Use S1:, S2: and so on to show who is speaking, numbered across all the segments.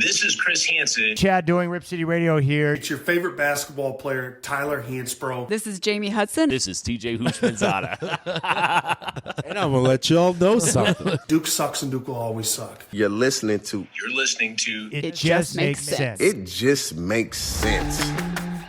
S1: This is Chris Hansen.
S2: Chad doing Rip City Radio here.
S3: It's your favorite basketball player, Tyler Hansbrough.
S4: This is Jamie Hudson.
S5: This is TJ Houshmandzadeh.
S6: And I'm going to let y'all know something.
S3: Duke sucks and Duke will always suck.
S7: You're listening to
S2: It Just Makes Sense.
S7: It Just Makes Sense.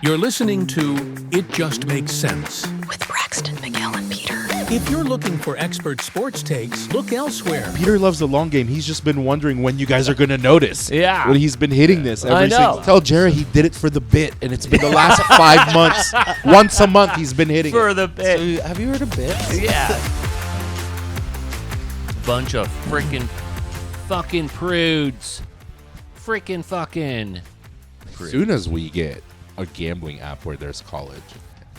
S8: You're listening to It Just Makes Sense.
S4: With Braxton, Miguel, and Peter.
S8: If you're looking for expert sports takes, look elsewhere.
S6: Peter loves the long game. He's just been wondering when you guys are going to notice.
S5: Yeah.
S6: When he's been hitting this
S5: I
S6: every
S5: know.
S6: single. Tell Jared he did it for the bit, and it's been the last 5 months. Once a month he's been hitting
S5: For
S6: it.
S5: the bit.
S6: So, have you heard of bits?
S5: Yeah. Bunch of freaking fucking prudes. Freaking fucking
S6: As soon as we get a gambling app where there's college,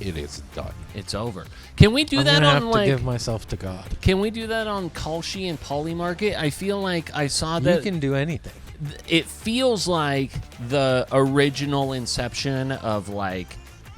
S6: it is done.
S5: It's over. Can we do
S9: I'm
S5: that
S9: gonna
S5: on
S9: have
S5: like?
S9: to give myself to God.
S5: Can we do that on Kalshi and Poly Market? I feel like I saw that.
S9: You can do anything.
S5: It feels like the original inception of like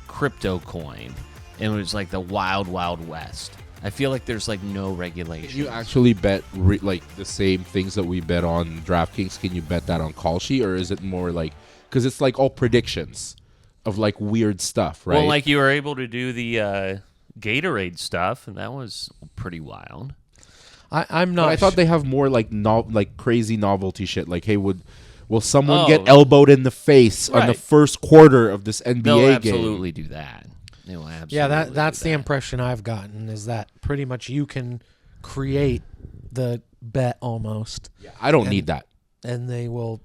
S5: crypto coin. It was like the wild, wild west. I feel like there's like no regulation.
S6: You actually bet like the same things that we bet on DraftKings. Can you bet that on Kalshi, or is it more like because it's like all predictions of like weird stuff, right?
S5: Well, like you were able to do the Gatorade stuff, and that was pretty wild.
S9: I'm not.
S6: But I thought they have more like like crazy novelty shit. Like, hey, will someone
S5: Oh.
S6: get elbowed in the face on the
S5: Right.
S6: first quarter of this NBA
S5: They'll
S6: game?
S5: absolutely do that. They will absolutely.
S9: Yeah, that's
S5: do
S9: the
S5: that.
S9: impression I've gotten is that pretty much you can create the bet almost,
S6: I don't need that.
S9: and they will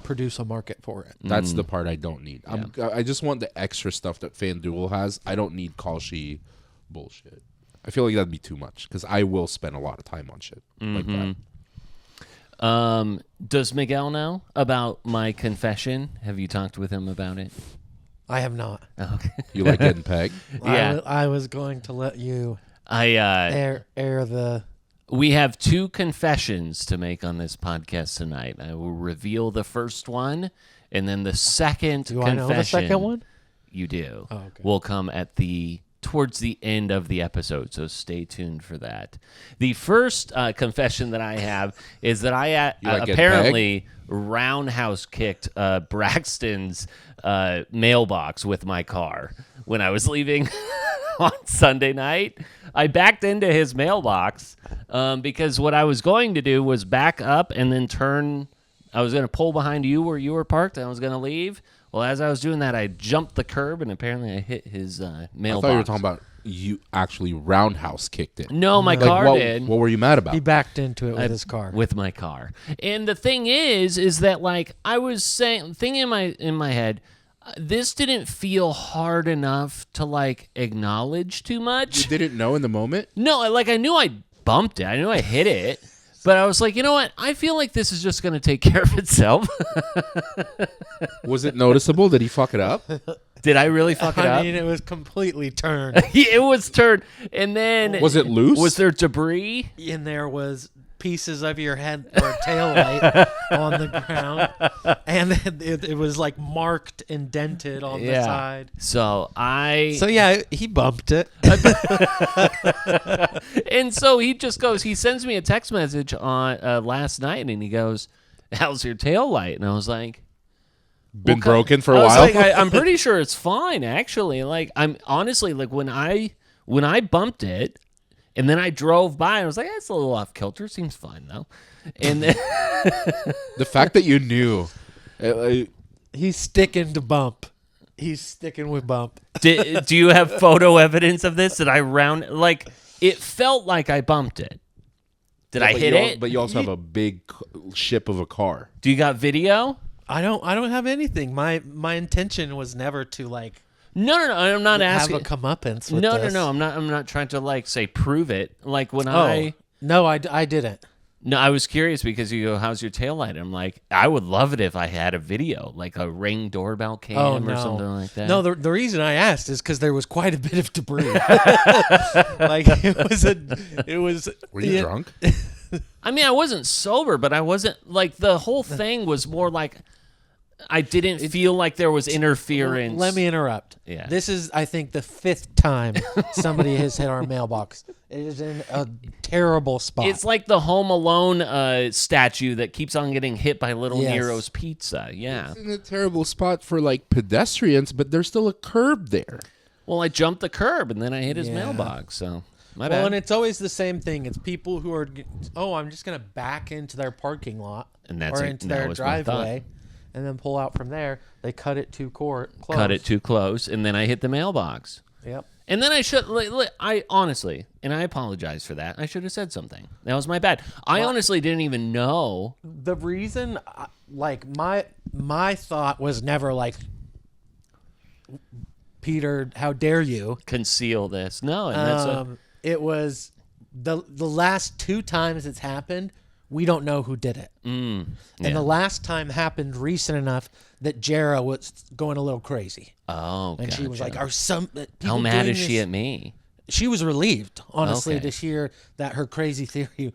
S9: produce a market for it.
S6: That's the part I don't need.
S5: Yeah.
S6: I just want the extra stuff that FanDuel has. I don't need Kalshi bullshit. I feel like that'd be too much because I will spend a lot of time on shit like that.
S5: Does Miguel know about my confession? Have you talked with him about it?
S9: I have not.
S5: Okay.
S6: You like getting pegged?
S5: Yeah.
S9: I was going to let you
S5: I
S9: air the.
S5: We have two confessions to make on this podcast tonight. I will reveal the first one, and then the second
S9: Do I
S5: confession.
S9: know the second one?
S5: You do.
S9: Oh, okay.
S5: Will come at towards the end of the episode, so stay tuned for that. The first confession that I have is that I
S6: like getting
S5: apparently roundhouse kicked Braxton's mailbox with my car when I was leaving on Sunday night. I backed into his mailbox because what I was going to do was back up and then turn. I was going to pull behind you where you were parked, and I was going to leave. Well, as I was doing that, I jumped the curb, and apparently I hit his mailbox.
S6: I thought you were talking about you actually roundhouse kicked it.
S5: No, my
S6: Like,
S5: car did.
S6: What were you mad about?
S9: He backed into it with his car.
S5: With my car. And the thing is that like I was thinking in my head, this didn't feel hard enough to like acknowledge too much.
S6: You didn't know in the moment?
S5: No, like I knew I bumped it. I knew I hit it. But I was like, you know what? I feel like this is just going to take care of itself.
S6: Was it noticeable? Did he fuck it up?
S5: Did I really fuck it
S9: I
S5: up?
S9: mean, it was completely turned.
S5: It was turned. And then...
S6: Was it loose?
S5: Was there debris?
S9: And there was pieces of your head or tail light on the ground, and it was like marked, indented on the side.
S5: So
S9: yeah, he bumped it.
S5: And so he just goes, he sends me a text message on last night, and he goes, how's your tail light? And I was like,
S6: Been broken for a
S5: I was
S6: while?
S5: like, I'm pretty sure it's fine, actually. Like, I'm honestly, like, when I bumped it, and then I drove by, and I was like, it's a little off kilter. Seems fine, though. And then
S6: The fact that you knew.
S9: He's sticking to bump. He's sticking with bump.
S5: do you have photo evidence of this? Did I like, it felt like I bumped it. Did I hit it?
S6: But you also have a big ship of a car.
S5: Do you got video?
S9: I don't have anything. My intention was never to like
S5: No, I'm not asking.
S9: have a comeuppance with
S5: No,
S9: this.
S5: I'm not trying to like say prove it. Like when
S9: No, I didn't.
S5: No, I was curious because you go, how's your taillight? I'm like, I would love it if I had a video, like a Ring doorbell cam or something like that.
S9: No, the reason I asked is because there was quite a bit of debris. Like it was.
S6: Were you drunk?
S5: I mean, I wasn't sober, but I wasn't like the whole thing was more like I didn't feel like there was interference.
S9: Let me interrupt.
S5: Yeah.
S9: This is, I think, the 5th time somebody has hit our mailbox. It is in a terrible spot.
S5: It's like the Home Alone statue that keeps on getting hit by Little
S9: Yes.
S5: Nero's Pizza. Yeah.
S6: It's in a terrible spot for like pedestrians, but there's still a curb there.
S5: Well, I jumped the curb and then I hit his
S9: Yeah.
S5: mailbox. So my
S9: well,
S5: bad.
S9: and it's always the same thing. It's people who are, I'm just going to back into their parking lot
S5: And that's
S9: or
S5: it.
S9: into
S5: That
S9: their
S5: was my thought.
S9: driveway and then pull out from there. They cut it too close.
S5: Cut it too close, and then I hit the mailbox.
S9: Yep.
S5: And then I should, I honestly, and I apologize for that. I should have said something. That was my bad. I honestly didn't even know.
S9: The reason, like, my thought was never like, Peter, how dare you?
S5: Conceal this. No, and that's
S9: It was the last 2 times it's happened, we don't know who did it. And the last time happened recent enough that Jara was going a little crazy.
S5: oh,
S9: And she was like, "Are some people
S5: how mad
S9: doing
S5: is she
S9: this?"
S5: at me?
S9: She was relieved, honestly,
S5: Okay.
S9: to hear that her crazy theory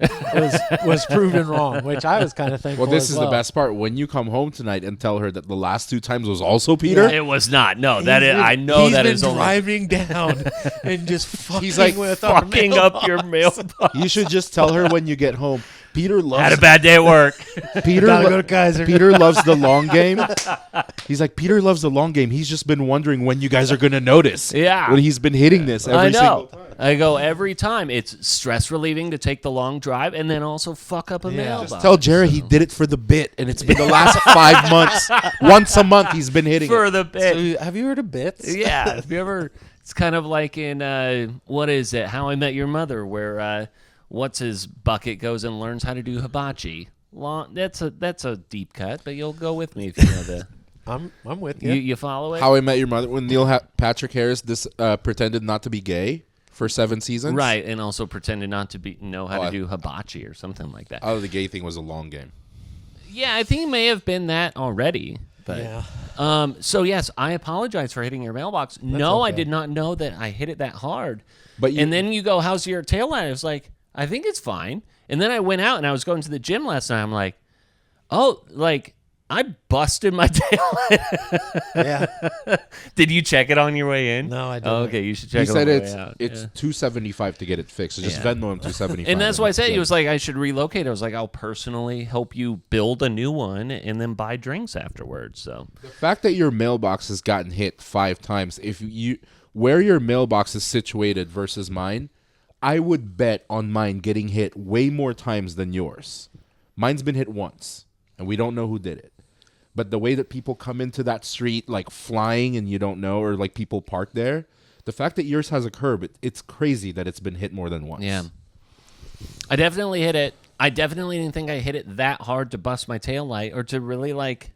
S9: was proven wrong, which I was kind of thankful.
S6: Well, this
S9: as
S6: is
S9: well.
S6: the best part. When you come home tonight and tell her that the last 2 times was also Peter,
S5: It was not. No, that is, I know
S9: He's
S5: that
S9: been
S5: is only
S9: driving down and just fucking
S6: He's like
S9: with our
S5: fucking up your mailbox.
S6: you should just tell her when you get home. Peter loves
S5: Had a bad day at work.
S6: Peter.
S9: Gotta go to Kaiser.
S6: Peter loves the long game. He's like, Peter loves the long game. He's just been wondering when you guys are going to notice.
S5: Yeah.
S6: When he's been hitting this every
S5: I
S6: single
S5: know.
S6: time.
S5: I go every time. It's stress relieving to take the long drive and then also fuck up a mailbox.
S6: Tell Jared he did it for the bit, and it's been the last 5 months. Once a month he's been hitting
S5: for
S6: it.
S5: the bit.
S9: So, have you heard of bits?
S5: Yeah. Have you ever? It's kind of like in what is it? How I Met Your Mother, where what's his bucket goes and learns how to do hibachi. That's a deep cut, but you'll go with me if you know the.
S9: I'm with you.
S5: You follow it?
S6: How I Met Your Mother, when Neil Patrick Harris pretended not to be gay for 7 seasons.
S5: Right, and also pretended not to know how
S6: Oh,
S5: to do hibachi or something like that.
S6: Oh, the gay thing was a long game.
S5: Yeah, I think it may have been that already. But
S9: Yeah.
S5: so yes, I apologize for hitting your mailbox. No, I
S9: okay.
S5: did not know that I hit it that hard.
S6: But you-
S5: and then you go, "How's your tail light?" I was like, "I think it's fine." And then I went out and I was going to the gym last night. I'm like, "Oh, like I busted my tail light."
S9: Yeah.
S5: Did you check it on your way in?
S9: No, I didn't.
S5: Oh, okay, you should check
S6: He
S5: it
S6: said
S5: on the way out.
S6: it's
S5: Yeah.
S6: $275 to get it fixed. So just
S5: Yeah.
S6: Venmo him $275.
S5: And that's why I said he was like, I should relocate. I was like, I'll personally help you build a new one and then buy drinks afterwards. So
S6: The fact that your mailbox has gotten hit 5 times, if you where your mailbox is situated versus mine, I would bet on mine getting hit way more times than yours. Mine's been hit once, and we don't know who did it. But the way that people come into that street like flying and you don't know, or like people park there, the fact that yours has a curb, it's crazy that it's been hit more than once.
S5: yeah, I definitely hit it. I definitely didn't think I hit it that hard to bust my tail light or to really like.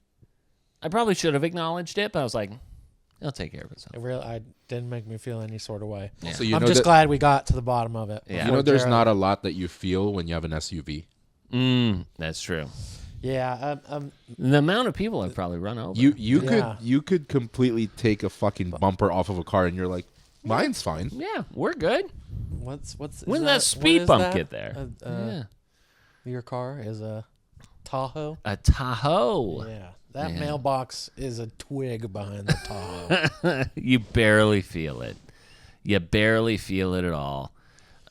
S5: I probably should have acknowledged it, but I was like, it'll take care of itself.
S9: I didn't make me feel any sort of way.
S6: So you
S9: I'm
S6: know
S9: just
S6: that,
S9: glad we got to the bottom of it.
S5: Yeah.
S6: you know there's not a lot that you feel when you have an SUV.
S5: That's true.
S9: Yeah.
S5: The amount of people I've probably run over.
S9: Yeah.
S6: You could completely take a fucking bumper off of a car and you're like, mine's fine.
S5: Yeah, we're good.
S9: What's
S5: When did
S9: that
S5: that speed
S9: what
S5: bump
S9: is that?
S5: get there?
S9: Yeah. Your car is a Tahoe.
S5: A Tahoe.
S9: Yeah. That mailbox is a twig behind the Tahoe.
S5: You barely feel it. You barely feel it at all.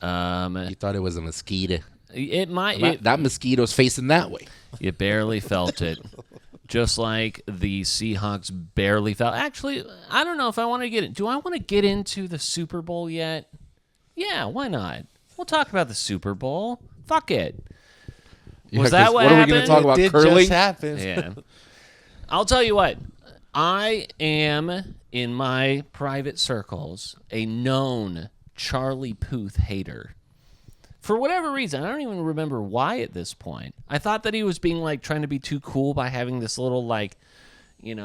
S6: You thought it was a mosquito.
S5: It might.
S6: That mosquito's facing that way.
S5: You barely felt it. Just like the Seahawks barely felt. Actually, I don't know if I want to get it. Do I want to get into the Super Bowl yet? Yeah, why not? We'll talk about the Super Bowl. Fuck it. Was that
S6: 'cause
S5: what
S6: are we
S5: happened?
S6: going to talk about
S9: It
S6: curling?
S9: just happened.
S5: Yeah. I'll tell you what. I am, in my private circles, a known Charlie Puth hater. For whatever reason, I don't even remember why at this point. I thought that he was being like trying to be too cool by having this little like,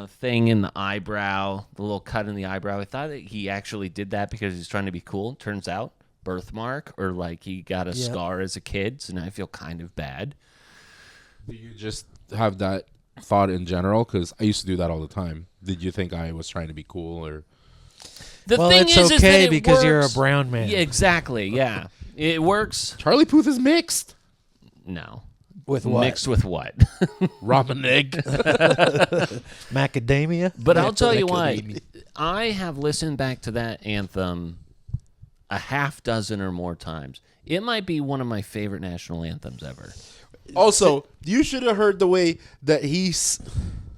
S5: thing in the eyebrow, the little cut in the eyebrow. I thought that he actually did that because he's trying to be cool. Turns out, birthmark, or like he got a scar as a kid, so now I feel kind of bad.
S6: Do you just have that thought in general? Because I used to do that all the time. Did you think I was trying to be cool or?
S5: The
S9: Well,
S5: thing
S9: it's
S5: is
S9: okay
S5: that it
S9: because you're a
S5: works.
S9: brown man.
S5: Yeah, exactly. Yeah, it works.
S6: Charlie Puth is mixed.
S5: No,
S9: With what?
S5: Mixed with what?
S6: Ramen egg.
S9: Macadamia?
S5: But I'll tell you what, I have listened back to that anthem a half dozen or more times. It might be one of my favorite national anthems ever.
S6: Also, you should have heard the way that he's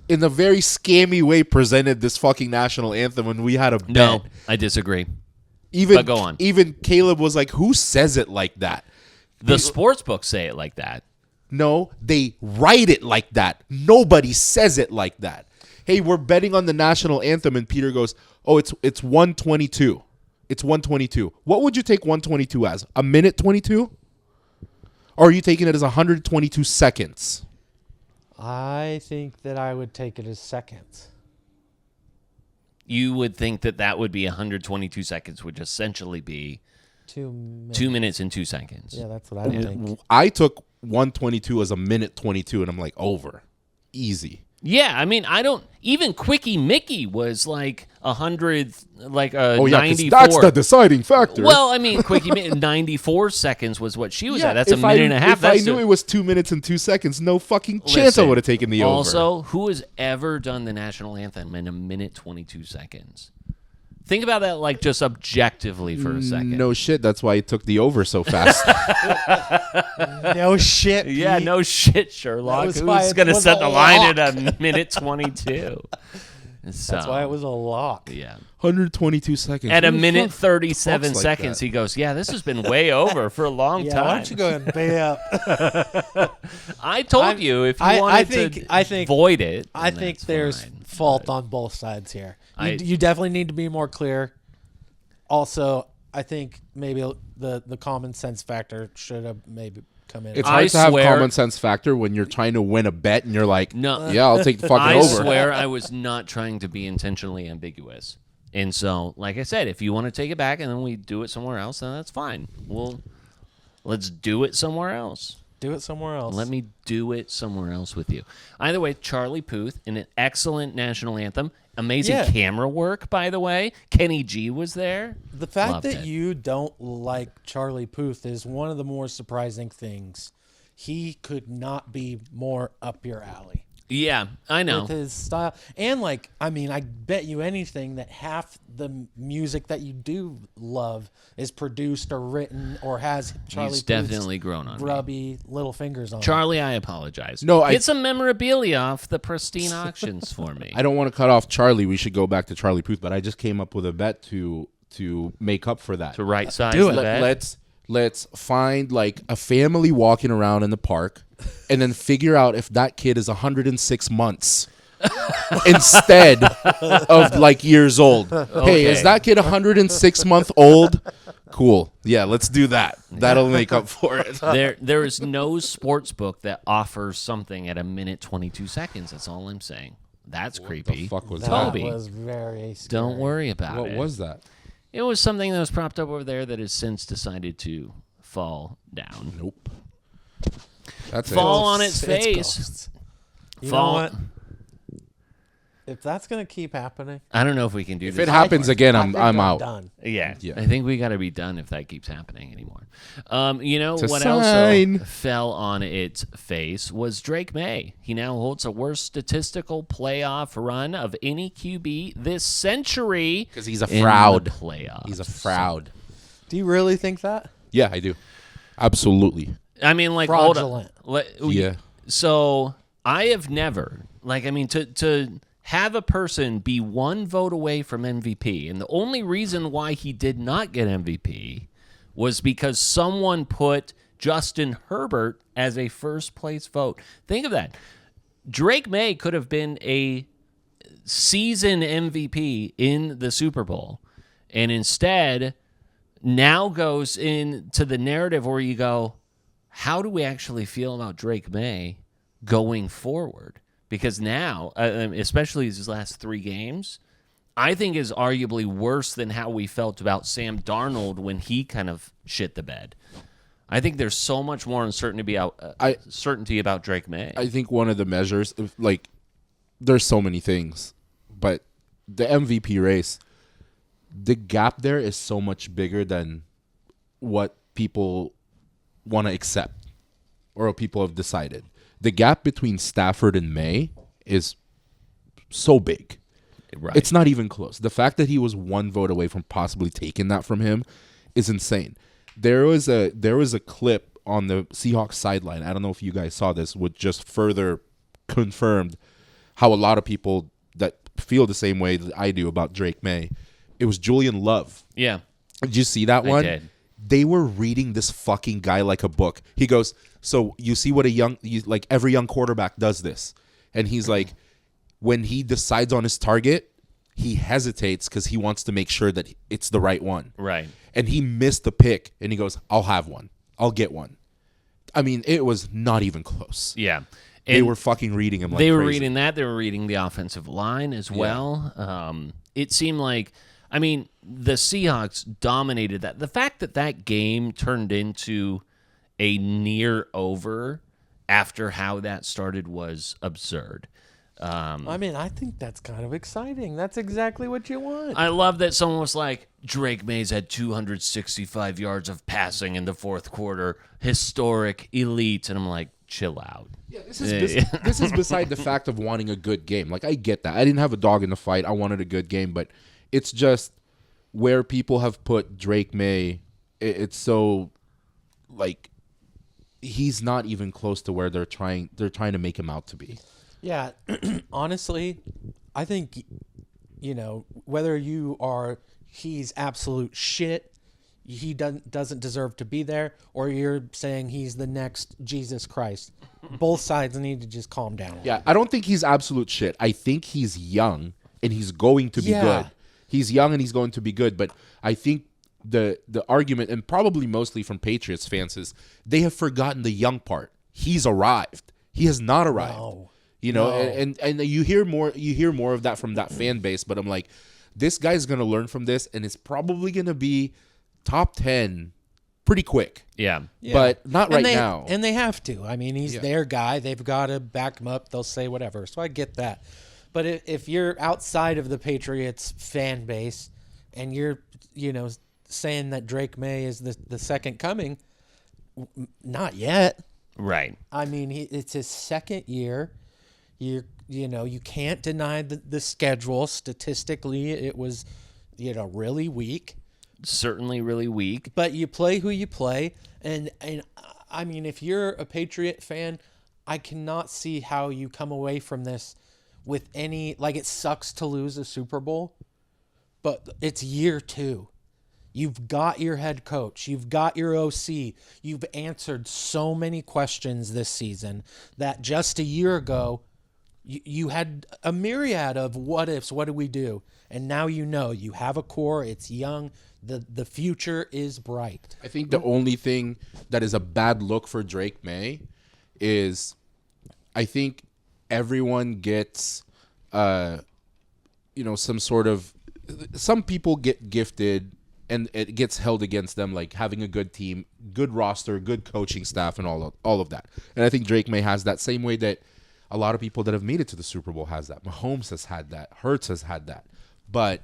S6: in a very scammy way presented this fucking national anthem when we had a bet.
S5: No, I disagree.
S6: Even
S5: go on.
S6: Even Caleb was like, "Who says it like that?"
S5: The sports books say it like that.
S6: No, they write it like that. Nobody says it like that. Hey, we're betting on the national anthem, and Peter goes, "Oh, it's 122. It's 122. What would you take 122 as? A minute 22? Or are you taking it as 122 seconds?"
S9: I think that I would take it as seconds.
S5: You would think that would be 122 seconds, which essentially be
S9: 2 minutes.
S5: 2 minutes and 2 seconds.
S9: Yeah, that's what I would think.
S6: I took 122 as a minute 22, and I'm like, over. Easy.
S5: Yeah, I mean, I don't. Even Quickie Mickey was like 100, like a
S6: 'cause
S5: 94.
S6: that's the deciding factor.
S5: Well, I mean, Quickie Mickey 94 seconds was what she was at. That's a
S6: if
S5: minute and a half.
S6: If I knew it was 2 minutes and 2 seconds, no fucking chance I would have taken the over.
S5: Also, who has ever done the national anthem in a minute 22 seconds? Think about that, like, just objectively for a second.
S6: No shit. That's why he took the over so fast.
S9: No shit.
S5: Yeah,
S9: Pete.
S5: no shit, Sherlock.
S9: That was why
S5: Who's
S9: it
S5: going to
S9: was
S5: set
S9: a
S5: the line
S9: lock.
S5: at a minute 22? So,
S9: That's why it was a lock.
S5: Yeah.
S6: 122 seconds.
S5: At a
S6: Who the
S5: minute
S6: fuck
S5: 37
S6: talks like
S5: seconds,
S6: that?
S5: he goes, yeah, this has been way over for a long
S9: Yeah,
S5: time.
S9: why don't you go ahead and pay up?
S5: I told you if you
S9: I
S5: wanted
S9: think-
S5: to
S9: I think-
S5: void it.
S9: I
S5: then
S9: think
S5: that's
S9: there's
S5: fine.
S9: fault on both sides here.
S5: I-
S9: You definitely need to be more clear. Also, I think maybe the common sense factor should have maybe come in.
S6: It's
S5: I
S6: hard to have
S5: swear-
S6: common sense factor when you're trying to win a bet and you're like,
S5: No.
S6: yeah, I'll take the fucking
S5: I
S6: over.
S5: swear I was not trying to be intentionally ambiguous. And so, like I said, if you want to take it back and then we do it somewhere else, then that's fine. Let's do it somewhere else.
S9: Do it somewhere else.
S5: Let me do it somewhere else with you. Either way, Charlie Puth in an excellent national anthem. Amazing
S9: Yeah.
S5: camera work, by the way. Kenny G was there.
S9: The fact
S5: Loved
S9: that
S5: it.
S9: you don't like Charlie Puth is one of the more surprising things. He could not be more up your alley
S5: Yeah, I know.
S9: with his style. And, like, I mean, I bet you anything that half the music that you do love is produced or written or has Charlie
S5: He's
S9: Puth's
S5: definitely grown on me.
S9: grubby little fingers on it.
S5: Charlie, I apologize.
S6: No,
S5: Get some memorabilia off the pristine auctions for me.
S6: I don't want to cut off Charlie. We should go back to Charlie Puth, but I just came up with a bet to make up for that.
S5: To right size
S9: Do
S5: the
S9: it.
S5: bet.
S6: Let's find like a family walking around in the park and then figure out if that kid is 106 months instead of like years old. Hey,
S5: Okay.
S6: is that kid 106 month old? Cool. Yeah, let's do that. That'll make up for it.
S5: There is no sports book that offers something at a minute 22 seconds. That's all I'm saying. That's creepy.
S6: The fuck was
S9: That
S5: Toby.
S9: was very scary.
S5: Don't worry about
S6: What
S5: it.
S6: was that?
S5: It was something that was propped up over there that has since decided to fall down.
S6: Nope. That's
S5: Fall
S6: it.
S5: on its face.
S9: ghosts. You
S5: Fall.
S9: know what? If that's going to keep happening,
S5: I don't know if we can do
S6: If
S5: this.
S6: it happens again,
S9: I
S6: I'm
S9: think
S6: out.
S9: Done.
S5: Yeah.
S6: Yeah.
S5: I think we got to be done if that keeps happening anymore. You know
S6: It's a
S5: what
S6: sign.
S5: also fell on its face was Drake Maye. He now holds the worst statistical playoff run of any QB this century.
S6: 'Cause he's a
S5: in
S6: fraud.
S5: the playoffs.
S6: He's a fraud.
S9: Do you really think that?
S6: Yeah, I do. Absolutely.
S5: I mean, like,
S9: Fraudulent.
S5: hold on.
S6: Yeah.
S5: So I have never, like, I mean, to have a person be one vote away from MVP, and the only reason why he did not get MVP was because someone put Justin Herbert as a first place vote. Think of that. Drake Maye could have been a season MVP in the Super Bowl, and instead now goes into the narrative where you go, how do we actually feel about Drake Maye going forward? Because now, especially his last 3 games, I think is arguably worse than how we felt about Sam Darnold when he kind of shit the bed. I think there's so much more uncertainty about Drake Maye.
S6: I think one of the measures, like, there's so many things, but the MVP race, the gap there is so much bigger than what people want to accept. or people have decided, the gap between Stafford and Maye is so big.
S5: Right.
S6: It's not even close. The fact that he was one vote away from possibly taking that from him is insane. There was a clip on the Seahawks sideline. I don't know if you guys saw this, which just further confirmed how a lot of people that feel the same way that I do about Drake Maye. It was Julian Love.
S5: Yeah.
S6: Did you see that one?
S5: I did.
S6: They were reading this fucking guy like a book. He goes, so you see what every young quarterback does this. And he's like, when he decides on his target, he hesitates because he wants to make sure that it's the right one.
S5: Right.
S6: And he missed the pick, and he goes, I'll have one. I'll get one. I mean, it was not even close.
S5: Yeah.
S6: They were fucking reading him like
S5: they were
S6: crazy.
S5: reading that. They were reading the offensive line as well. It seemed like, I mean, the Seahawks dominated that. The fact that that game turned into a near over after how that started was absurd.
S9: I mean, I think that's kind of exciting. That's exactly what you want.
S5: I love that someone was like, Drake Maye's had 265 yards of passing in the fourth quarter. Historic, elite. And I'm like, chill out.
S6: Yeah, this is beside the fact of wanting a good game. Like, I get that. I didn't have a dog in the fight. I wanted a good game. But it's just where people have put Drake Maye, it's so, like, he's not even close to where they're trying to make him out to be.
S9: Yeah, honestly, I think, whether he's absolute shit, he doesn't deserve to be there, or you're saying he's the next Jesus Christ. Both sides need to just calm down.
S6: Yeah, I don't think he's absolute shit. I think he's young and he's going to be good. He's young and he's going to be good, but I think the argument, and probably mostly from Patriots fans, is they have forgotten the young part. He's arrived. He has not arrived.
S9: No.
S6: And you hear more of that from that fan base, but I'm like, this guy's going to learn from this, and it's probably going to be top 10 pretty quick.
S5: Yeah.
S6: But not now.
S9: And they have to. I mean, he's their guy. They've got to back him up. They'll say whatever. So I get that. But if you're outside of the Patriots fan base and you're, saying that Drake Maye is the second coming, not yet.
S5: Right.
S9: I mean, it's his second year. You can't deny the schedule. Statistically, it was, really weak.
S5: Certainly really weak.
S9: But you play who you play. And I mean, if you're a Patriot fan, I cannot see how you come away from this with any, like, it sucks to lose a Super Bowl, but it's year 2. You've got your head coach. You've got your OC. You've answered so many questions this season that just a year ago, you had a myriad of what ifs. What do we do? And now you have a core. It's young. The future is bright.
S6: I think the only thing that is a bad look for Drake Maye is, I think everyone gets, some people get gifted and it gets held against them, like having a good team, good roster, good coaching staff, and all of that. And I think Drake Maye has that same way that a lot of people that have made it to the Super Bowl has that. Mahomes has had that. Hurts has had that. But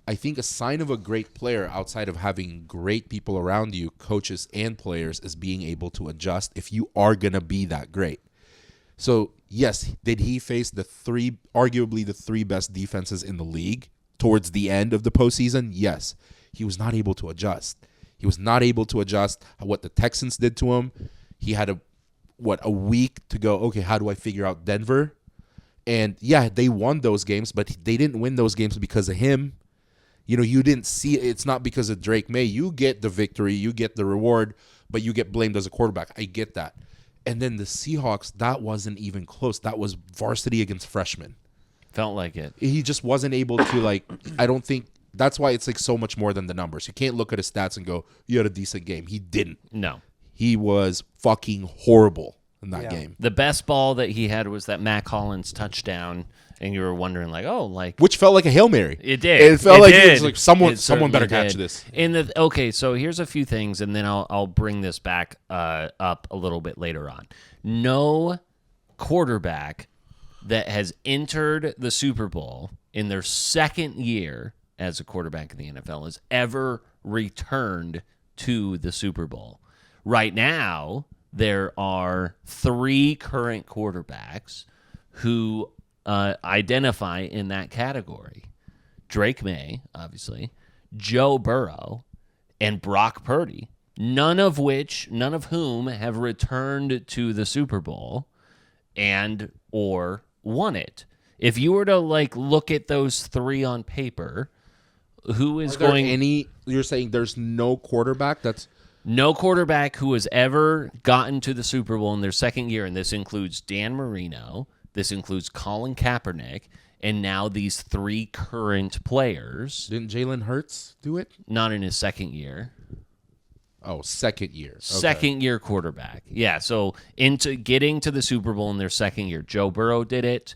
S6: I think a sign of a great player, outside of having great people around you, coaches and players, is being able to adjust if you are going to be that great. So, yes, did he face arguably the 3 best defenses in the league towards the end of the postseason? Yes. He was not able to adjust. He was not able to adjust what the Texans did to him. He had a week to go, okay, how do I figure out Denver? And, yeah, they won those games, but they didn't win those games because of him. You didn't see it. It's not because of Drake Maye. You get the victory, you get the reward, but you get blamed as a quarterback. I get that. And then the Seahawks, that wasn't even close. That was varsity against freshmen.
S5: Felt like it.
S6: He just wasn't able to, I don't think, that's why it's so much more than the numbers. You can't look at his stats and go, you had a decent game. He didn't.
S5: No.
S6: He was fucking horrible in that game.
S5: The best ball that he had was that Mac Hollins touchdown, and you were wondering,
S6: which felt like a Hail Mary.
S5: It did.
S6: It felt
S5: it
S6: like someone better catch this.
S5: Okay, so here's a few things, and then I'll bring this back up a little bit later on. No quarterback that has entered the Super Bowl in their second year as a quarterback in the NFL has ever returned to the Super Bowl. Right now, there are 3 current quarterbacks who identify in that category. Drake Maye, obviously, Joe Burrow, and Brock Purdy, none of whom have returned to the Super Bowl and or won it. If you were to look at those 3 on paper, who is
S6: you're saying there's no quarterback
S5: no quarterback who has ever gotten to the Super Bowl in their second year, and this includes Dan Marino, this includes Colin Kaepernick, and now these 3 current players.
S6: Didn't Jalen Hurts do it?
S5: Not in his second year.
S6: Oh, second year. Okay.
S5: Second year quarterback. Yeah, so into getting to the Super Bowl in their second year. Joe Burrow did it,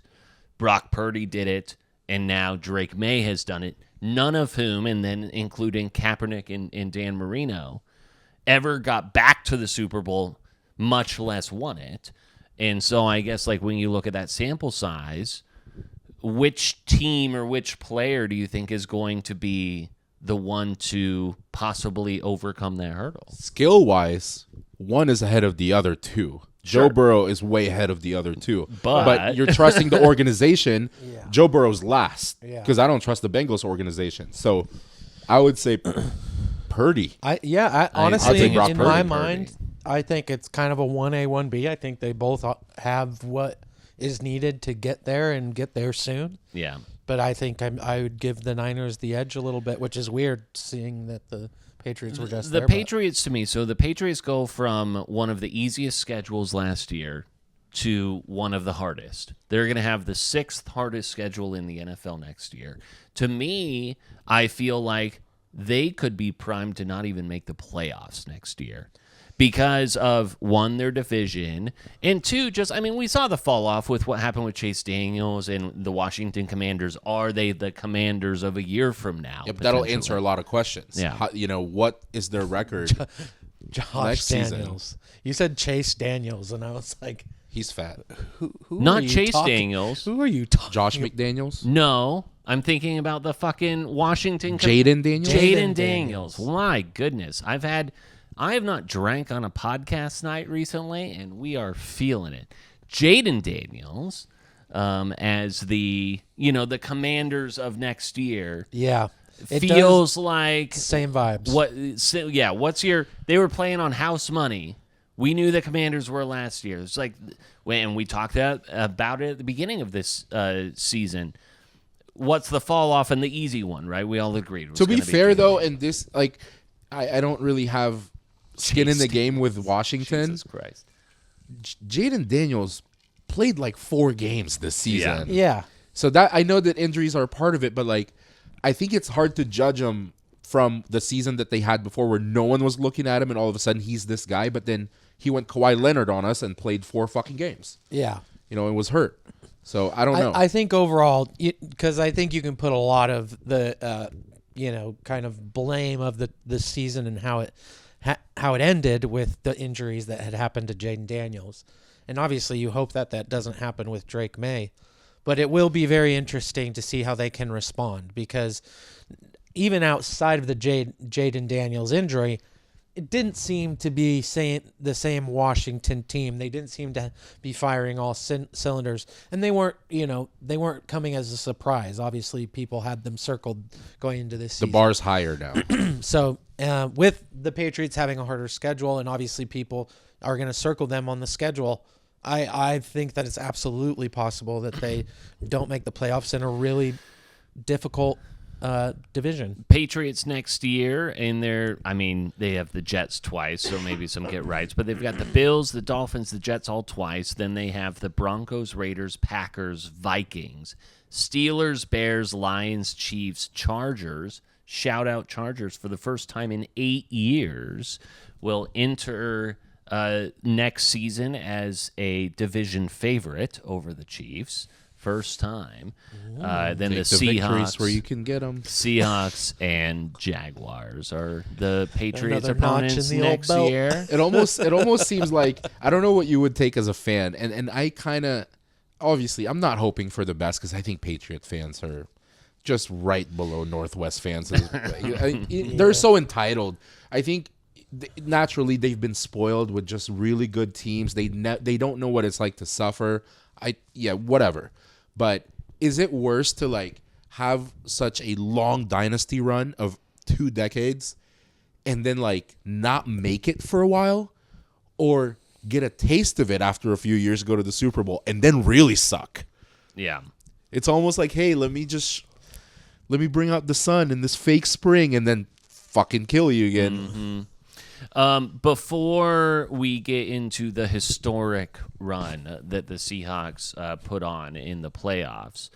S5: Brock Purdy did it, and now Drake Maye has done it. None of whom, and then including Kaepernick and Dan Marino, ever got back to the Super Bowl, much less won it. And so I guess when you look at that sample size, which team or which player do you think is going to be the one to possibly overcome that hurdle?
S6: Skill-wise, one is ahead of the other 2.
S5: Sure.
S6: Joe Burrow is way ahead of the other 2.
S5: But
S6: you're trusting the organization.
S9: Yeah.
S6: Joe Burrow's last
S9: Yeah.
S6: because I don't trust the Bengals organization. So I would say Purdy.
S9: Honestly,
S6: take Brock
S9: in
S6: Purdy.
S9: my mind, I think it's kind of a 1A, 1B. I think they both have what is needed to get there and get there soon.
S5: yeah.
S9: But I think I would give the Niners the edge a little bit, which is weird seeing that the Patriots were just
S5: The
S9: there.
S5: Patriots, to me, so the Patriots go from one of the easiest schedules last year to one of the hardest. They're going to have the 6th hardest schedule in the NFL next year. To me, I feel like they could be primed to not even make the playoffs next year because of, 1, their division, and 2, we saw the fall off with what happened with Chase Daniels and the Washington Commanders. Are they the Commanders of a year from now?
S6: Yep, that'll answer a lot of questions.
S5: Yeah.
S6: What is their record
S9: Josh
S6: next
S9: Daniels.
S6: season?
S9: You said Chase Daniels, and I was like,
S6: He's fat.
S9: who
S5: Not
S9: are you
S5: Chase
S9: talking-
S5: Daniels.
S9: Who are you talking?
S6: Josh McDaniels?
S5: No, I'm thinking about the fucking Washington.
S6: Jaden Daniels?
S5: Jaden Daniels. My goodness. I have not drank on a podcast night recently, and we are feeling it. Jaden Daniels, as the Commanders of next year.
S9: Yeah, it
S5: feels
S9: does,
S5: like
S9: same vibes.
S5: What's your? They were playing on house money. We knew the Commanders were last year. It's like when we talked about it at the beginning of this season. What's the fall off and the easy one, right? We all agreed. It was
S6: To be
S5: gonna
S6: fair,
S5: Jaden
S6: though,
S5: Daniels.
S6: and this, I don't really have skin in the game with Washington.
S5: Jesus Christ.
S6: Jaden Daniels played 4 games this season.
S9: Yeah,
S6: So that I know that injuries are part of it, but I think it's hard to judge him from the season that they had before where no one was looking at him and all of a sudden he's this guy, but then he went Kawhi Leonard on us and played 4 fucking games.
S9: yeah.
S6: And was hurt. So I don't know.
S9: I think overall, because I think you can put a lot of the, kind of blame of the season and how it ended with the injuries that had happened to Jaden Daniels, and obviously you hope that doesn't happen with Drake Maye, but it will be very interesting to see how they can respond because even outside of the Jaden Daniels injury, it didn't seem to be the same Washington team. They didn't seem to be firing all cylinders, and they weren't coming as a surprise. Obviously, people had them circled going into this season.
S6: The bar's higher now.
S9: So with the Patriots having a harder schedule, and obviously people are going to circle them on the schedule, I think that it's absolutely possible that they don't make the playoffs in a really difficult division.
S5: Patriots next year, and they have the Jets twice, so maybe some get rights, but they've got the Bills, the Dolphins, the Jets all twice. Then they have the Broncos, Raiders, Packers, Vikings, Steelers, Bears, Lions, Chiefs, Chargers. Shout out Chargers for the first time in 8 years will enter next season as a division favorite over the Chiefs. First time. Then the Seahawks,
S6: where you can get them.
S5: Seahawks and Jaguars are the Patriots
S9: Another notch
S5: opponents
S9: in the old
S5: next
S9: belt.
S5: year.
S6: It almost seems like I don't know what you would take as a fan, and I kind of obviously I'm not hoping for the best because I think Patriot fans are just right below Northwest fans. They're so entitled. I think naturally they've been spoiled with just really good teams. They don't know what it's like to suffer. Whatever. But is it worse to like have such a long dynasty run of 2 decades and then like not make it for a while, or get a taste of it after a few years, go to the Super Bowl, and then really suck?
S5: Yeah.
S6: It's almost like, hey, let me bring out the sun in this fake spring and then fucking kill you again.
S5: Before we get into the historic run that the Seahawks put on in the playoffs,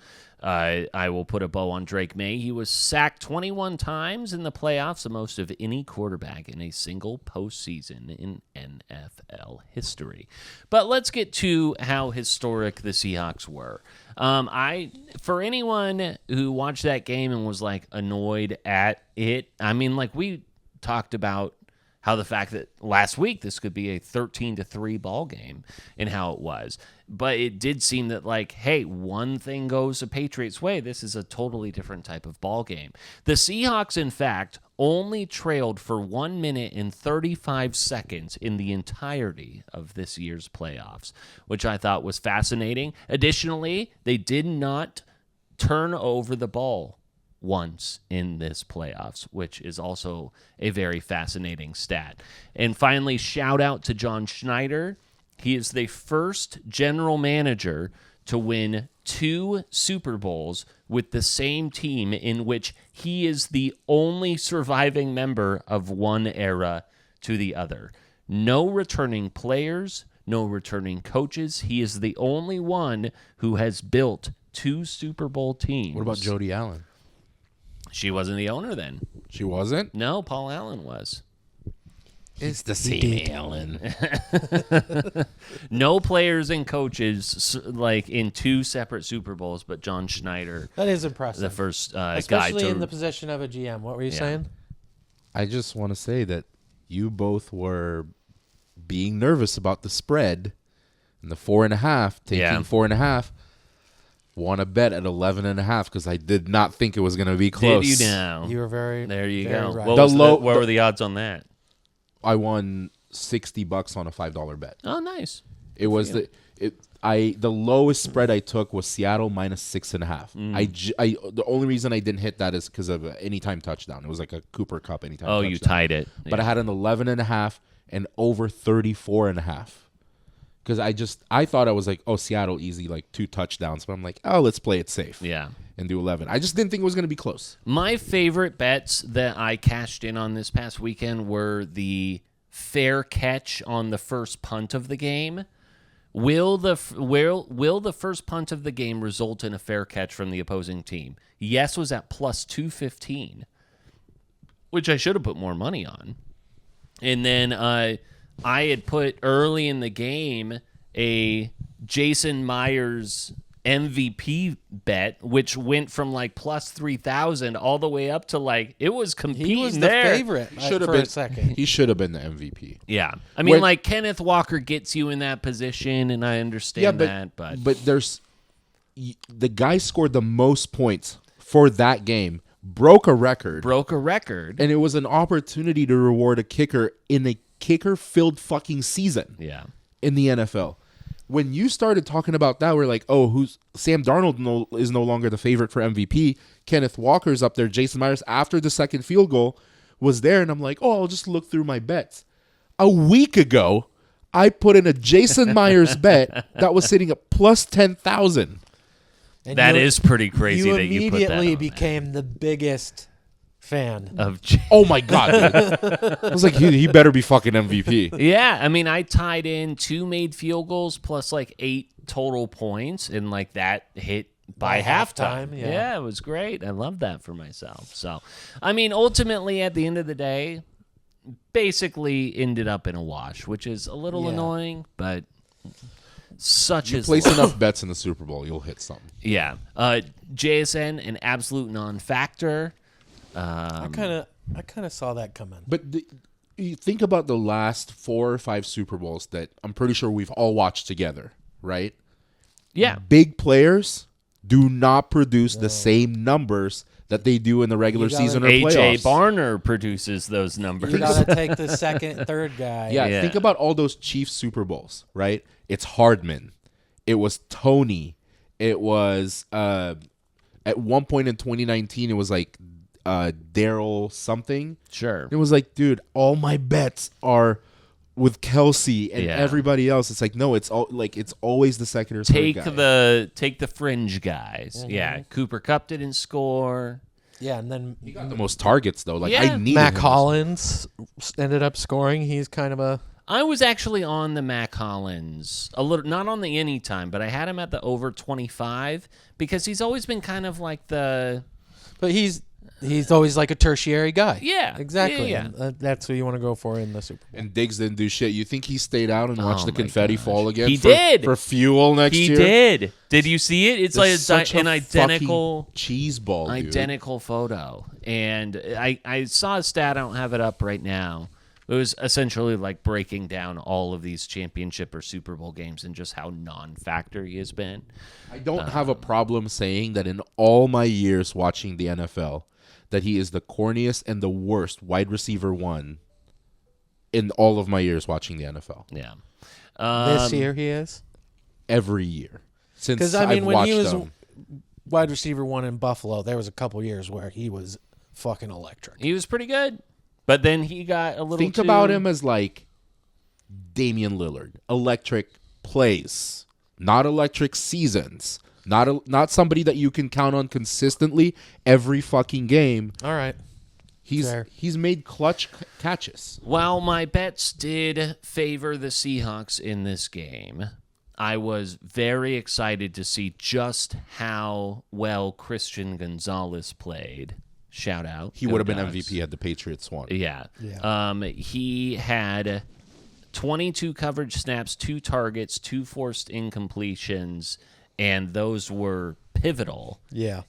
S5: I will put a bow on Drake Maye. He was sacked 21 times in the playoffs, the most of any quarterback in a single postseason in NFL history. But let's get to how historic the Seahawks were. For anyone who watched that game and was like annoyed at it, I mean, like we talked about how the fact that last week this could be a 13-3 ball game and how it was. But it did seem that, like, hey, one thing goes the Patriots' way. This is a totally different type of ball game. The Seahawks, in fact, only trailed for 1 minute and 35 seconds in the entirety of this year's playoffs, which I thought was fascinating. Additionally, they did not turn over the ball once in this playoffs, which is also a very fascinating stat. And finally, shout out to John Schneider. He is the first general manager to win 2 Super Bowls with the same team, in which he is the only surviving member of one era to the other. No returning players, no returning coaches. He is the only one who has built 2 Super Bowl teams.
S6: What about Jody Allen?
S5: She wasn't the owner then.
S6: She wasn't?
S5: No, Paul Allen was.
S6: It's the same Allen.
S5: No players and coaches like in 2 separate Super Bowls, but John Schneider,
S9: That is impressive.
S5: the first
S9: Especially
S5: guy to
S9: in the position of a GM. What were you saying?
S6: I just want to say that you both were being nervous about the spread and the 4.5, taking 4.5. Want to bet at 11.5 because I did not think it was going to be close.
S5: Did you now?
S9: You were very
S5: There you
S9: very
S5: go.
S9: right.
S5: What were the odds on that?
S6: I won $60 on a $5 bet.
S5: Oh, nice.
S6: It was the lowest spread I took was Seattle minus 6.5. The only reason I didn't hit that is because of an anytime touchdown. It was like a Cooper Cup anytime.
S5: Oh,
S6: touchdown.
S5: you tied it.
S6: But I had an 11.5 and over 34.5. Because I thought I was like, oh, Seattle easy, like 2 touchdowns. But I'm like, oh, let's play it safe.
S5: Yeah.
S6: And do 11. I just didn't think it was going to be close.
S5: My favorite bets that I cashed in on this past weekend were the fair catch on the first punt of the game. Will the first punt of the game result in a fair catch from the opposing team? Yes was at plus 215, which I should have put more money on. And then I had put early in the game a Jason Myers MVP bet, which went from like plus 3,000 all the way up to like it was competing.
S9: He was the
S5: there.
S9: favorite
S6: Should have
S9: for
S6: been
S9: a second.
S6: He should have been the MVP.
S5: Yeah, I mean, like Kenneth Walker gets you in that position, and I understand that, but
S6: there's the guy scored the most points for that game, broke a record,
S5: and
S6: it was an opportunity to reward a kicker in a kicker-filled fucking season.
S5: Yeah,
S6: in the NFL. When you started talking about that, we're like, oh, who's Sam Darnold is no longer the favorite for MVP. Kenneth Walker's up there. Jason Myers, after the second field goal, was there. And I'm like, oh, I'll just look through my bets. A week ago, I put in a Jason Myers bet that was sitting at plus 10,000.
S5: That is pretty crazy that you put that on
S9: immediately
S5: there.
S9: became the biggest fan
S5: Of
S6: Oh, my God, dude. I was like, he better be fucking MVP.
S5: Yeah, I mean, I tied in 2 made field goals plus like 8 total points, and like that hit by halftime.
S9: Yeah.
S5: It was great. I love that for myself. So, I mean, ultimately, at the end of the day, basically ended up in a wash, which is a little annoying, but such
S6: You
S5: is
S6: place enough bets in the Super Bowl, you'll hit something.
S5: Yeah. JSN, an absolute non-factor.
S9: I kind of saw that coming.
S6: But you think about the last 4 or 5 Super Bowls that I'm pretty sure we've all watched together, right?
S5: Yeah.
S6: Big players do not produce the same numbers that they do in the regular season or playoffs.
S5: AJ Barner produces those numbers.
S9: You got to take the second, third guy.
S6: Yeah, think about all those Chiefs Super Bowls, right? It's Hardman. It was Tony. It was, at one point in 2019, it was like Daryl something.
S5: Sure.
S6: It was like, dude, all my bets are with Kelsey and everybody else. It's like, no, it's always the second or third guy.
S5: Take the fringe guys. Yeah, Cooper Kupp didn't score.
S9: Yeah, and then
S6: He got the most targets though. Like I need
S9: Mac Hollins ended up scoring. He's kind of a.
S5: I was actually on the Mac Hollins a little, not on the anytime, but I had him at the over 25 because he's always been kind of like the.
S9: But he's always like a tertiary guy.
S5: Yeah,
S9: exactly.
S5: yeah.
S9: And that's who you want to go for in the Super Bowl.
S6: And Diggs didn't do shit. You think he stayed out and watched the confetti fall again?
S5: He did
S6: for fuel next year.
S5: He did. Did you see it? It's
S6: Such
S5: like an
S6: a
S5: identical
S6: cheese ball, dude.
S5: identical photo. And I saw a stat. I don't have it up right now. It was essentially like breaking down all of these championship or Super Bowl games and just how non-factor he has been.
S6: I don't have a problem saying that in all my years watching the NFL, that he is the corniest and the worst wide receiver one in all of my years watching the NFL.
S5: Yeah.
S9: This year he is?
S6: Every year. Since
S9: when
S6: watched
S9: he was
S6: him.
S9: wide receiver one in Buffalo, there was a couple years where he was fucking electric.
S5: He was pretty good. But then he got a little
S6: Think about him as like Damian Lillard. Electric plays, not electric seasons. Not somebody that you can count on consistently every fucking game.
S9: All right.
S6: He's made clutch catches.
S5: While my bets did favor the Seahawks in this game, I was very excited to see just how well Christian Gonzalez played. Shout out.
S6: He would have been MVP had the Patriots won.
S5: Yeah. He had 22 coverage snaps, 2 targets, 2 forced incompletions, and those were pivotal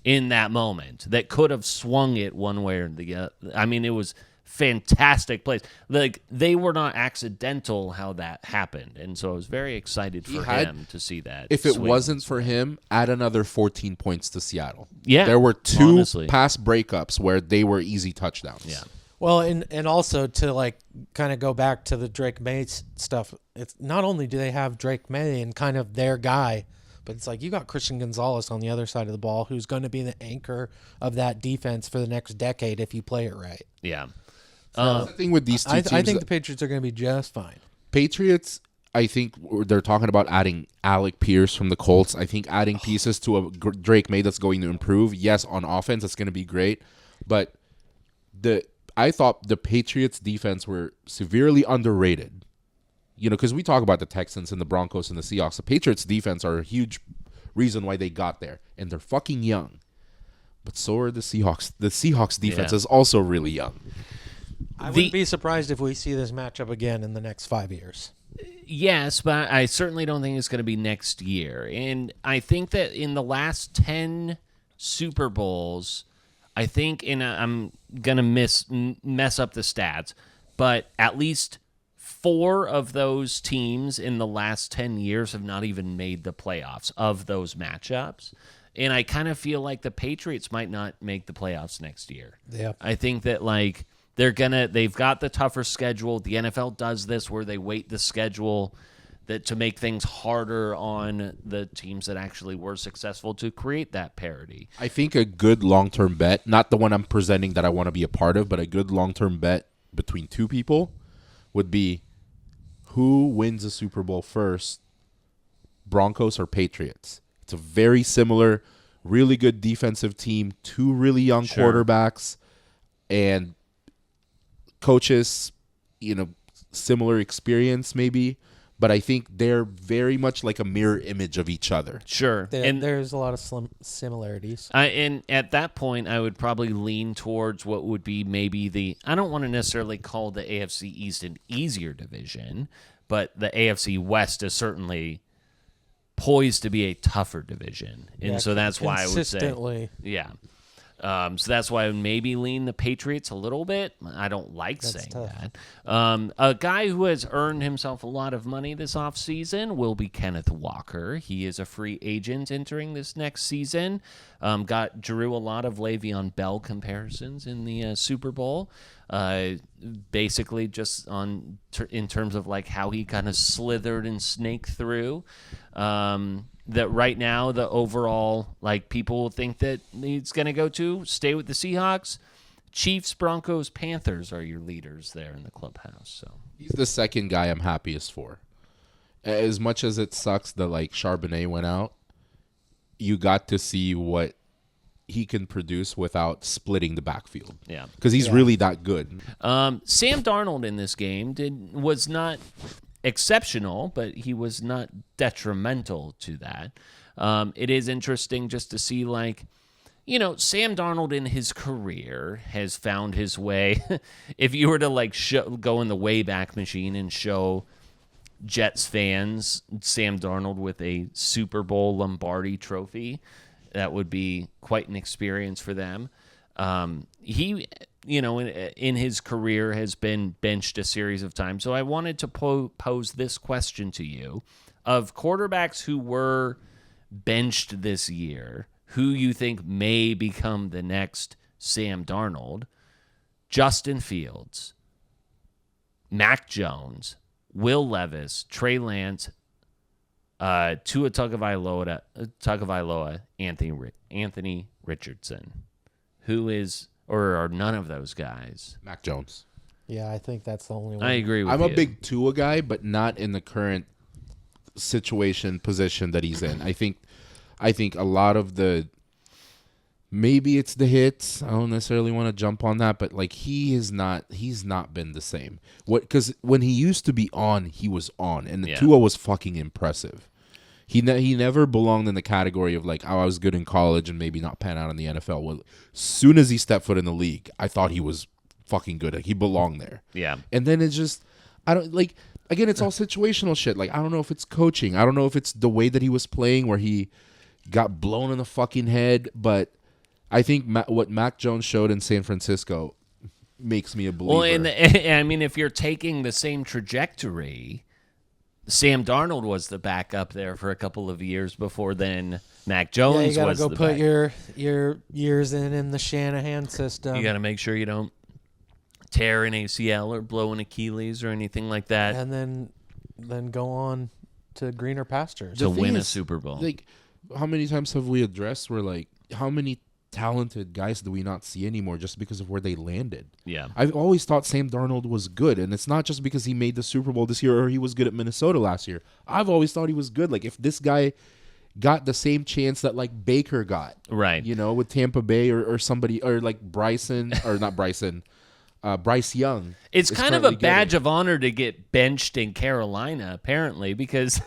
S5: in that moment that could have swung it one way or the other. I mean, it was fantastic plays. Like, they were not accidental how that happened, and so I was very excited for him to see that.
S6: If it wasn't for him, add another 14 points to Seattle.
S5: Yeah.
S6: There were 2
S5: honestly.
S6: pass breakups where they were easy touchdowns.
S5: Yeah.
S9: Well, and also to like kind of go back to the Drake Maye stuff, it's not only do they have Drake Maye and kind of their guy, but it's like you got Christian Gonzalez on the other side of the ball who's going to be the anchor of that defense for the next decade if you play it right.
S5: Yeah.
S6: The thing with these two teams,
S9: I think the Patriots are going to be just fine.
S6: Patriots, I think they're talking about adding Alec Pierce from the Colts. I think adding pieces to a Drake Maye that's going to improve. Yes, on offense, it's going to be great. But I thought the Patriots' defense were severely underrated. You know, because we talk about the Texans and the Broncos and the Seahawks. The Patriots' defense are a huge reason why they got there. And they're fucking young. But so are the Seahawks. The Seahawks' defense is also really young.
S9: I wouldn't be surprised if we see this matchup again in the next 5 years.
S5: Yes, but I certainly don't think it's going to be next year. And I think that in the last 10 Super Bowls, I think I'm going to mess up the stats, but at least 4 of those teams in the last 10 years have not even made the playoffs of those matchups. And I kind of feel like the Patriots might not make the playoffs next year.
S9: Yeah.
S5: I think that like they've got the tougher schedule. The NFL does this where they weight the schedule to make things harder on the teams that actually were successful to create that parity.
S6: I think a good long-term bet, not the one I'm presenting that I want to be a part of, but a good long-term bet between 2 people would be who wins the Super Bowl first, Broncos or Patriots. It's a very similar, really good defensive team, 2 really young quarterbacks, and coaches, similar experience maybe, but I think they're very much like a mirror image of each other.
S5: Sure.
S9: And there's a lot of similarities.
S5: And at that point, I would probably lean towards what would be maybe I don't want to necessarily call the AFC East an easier division, but the AFC West is certainly poised to be a tougher division. And so that's why I would say.
S9: Consistently.
S5: Yeah. So that's why I would maybe lean the Patriots a little bit. I don't like saying that. A guy who has earned himself a lot of money this offseason will be Kenneth Walker. He is a free agent entering this next season. Drew a lot of Le'Veon Bell comparisons in the Super Bowl. Basically just in terms of like how he kind of slithered and snaked through. That right now the overall, like, people think that he's going to stay with the Seahawks. Chiefs, Broncos, Panthers are your leaders there in the clubhouse. So
S6: he's the second guy I'm happiest for. As much as it sucks that like Charbonnet went out, you got to see what he can produce without splitting the backfield.
S5: Yeah,
S6: because he's really that good.
S5: Sam Darnold in this game was not exceptional, but he was not detrimental to that. It is interesting just to see, like, Sam Darnold in his career has found his way. If you were to like go in the Wayback Machine and show Jets fans Sam Darnold with a Super Bowl Lombardi trophy, that would be quite an experience for them. He in his career has been benched a series of times. So I wanted to pose this question to you. Of quarterbacks who were benched this year, who you think may become the next Sam Darnold? Justin Fields, Mac Jones, Will Levis, Trey Lance, Tua Tagovailoa, Anthony Richardson. Who is... or are none of those guys?
S6: Mac Jones.
S9: Yeah, I think that's the only one.
S5: I agree with you.
S6: I'm a big Tua guy, but not in the current position that he's in. I think a lot of maybe it's the hits. I don't necessarily want to jump on that, but like he's not been the same. Because when he used to be on, he was on, and the Tua was fucking impressive. He never belonged in the category of like, oh, I was good in college and maybe not pan out in the NFL. Well, as soon as he stepped foot in the league, I thought he was fucking good. Like, he belonged there.
S5: Yeah.
S6: And then it's just, I don't like. Again, it's all situational shit. Like, I don't know if it's coaching. I don't know if it's the way that he was playing where he got blown in the fucking head. But I think what Mac Jones showed in San Francisco makes me a believer.
S5: Well, I mean, if you're taking the same trajectory, Sam Darnold was the backup there for a couple of years before then. Mac Jones was the backup.
S9: You got to go put your years in the Shanahan system.
S5: You got to make sure you don't tear an ACL or blow an Achilles or anything like that.
S9: And then go on to greener pastures.
S5: To win a Super Bowl.
S6: Like, how many times have we addressed where, like, how many talented guys do we not see anymore just because of where they landed?
S5: Yeah.
S6: I've always thought Sam Darnold was good, and it's not just because he made the Super Bowl this year or he was good at Minnesota last year. I've always thought he was good. Like, if this guy got the same chance that, like, Baker got,
S5: right?
S6: With Tampa Bay or somebody, or like Bryce Young.
S5: It's kind of a badge of honor to get benched in Carolina, apparently, because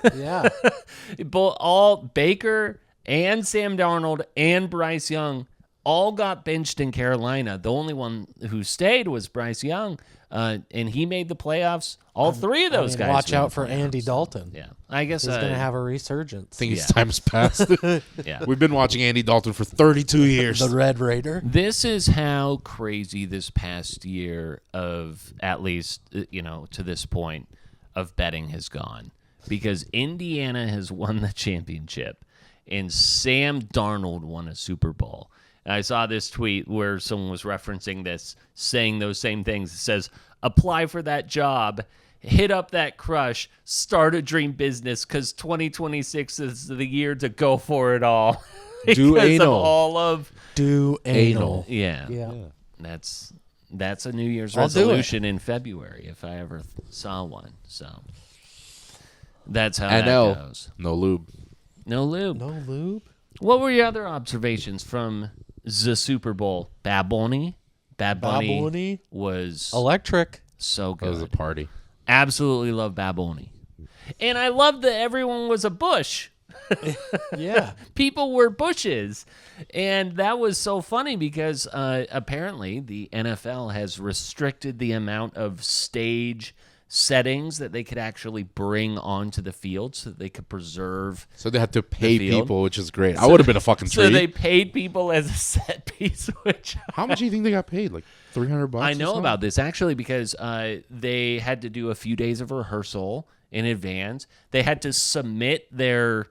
S5: all Baker and Sam Darnold and Bryce Young all got benched in Carolina. The only one who stayed was Bryce Young, and he made the playoffs. All three of those guys.
S9: Watch out for Andy Dalton.
S5: Yeah, I guess
S9: he's going to have a resurgence.
S6: I think his time's passed.
S5: Yeah,
S6: we've been watching Andy Dalton for 32 years.
S9: The Red Raider.
S5: This is how crazy this past year of, at least to this point, of betting has gone, because Indiana has won the championship and Sam Darnold won a Super Bowl. And I saw this tweet where someone was referencing this, saying those same things. It says, apply for that job, hit up that crush, start a dream business, because 2026 is the year to go for it all.
S6: Do anal.
S9: Do anal.
S5: Yeah. That's a New Year's resolution in February, if I ever saw one. So that's how that goes.
S6: No lube.
S5: No lube.
S9: No lube?
S5: What were your other observations from the Super Bowl? Bad Bunny was
S9: electric.
S5: So good.
S6: It was a party.
S5: Absolutely love Bad Bunny. And I love that everyone was a bush.
S9: Yeah.
S5: People were bushes. And that was so funny because apparently the NFL has restricted the amount of stage settings that they could actually bring onto the field so that they could preserve.
S6: So they had to pay
S5: the field.
S6: people, which is great. I would have been a fucking tree.
S5: So they paid people as a set piece, which
S6: How much do you think they got paid? Like $300?
S5: I
S6: or
S5: know
S6: something?
S5: about this actually because they had to do a few days of rehearsal in advance. They had to submit their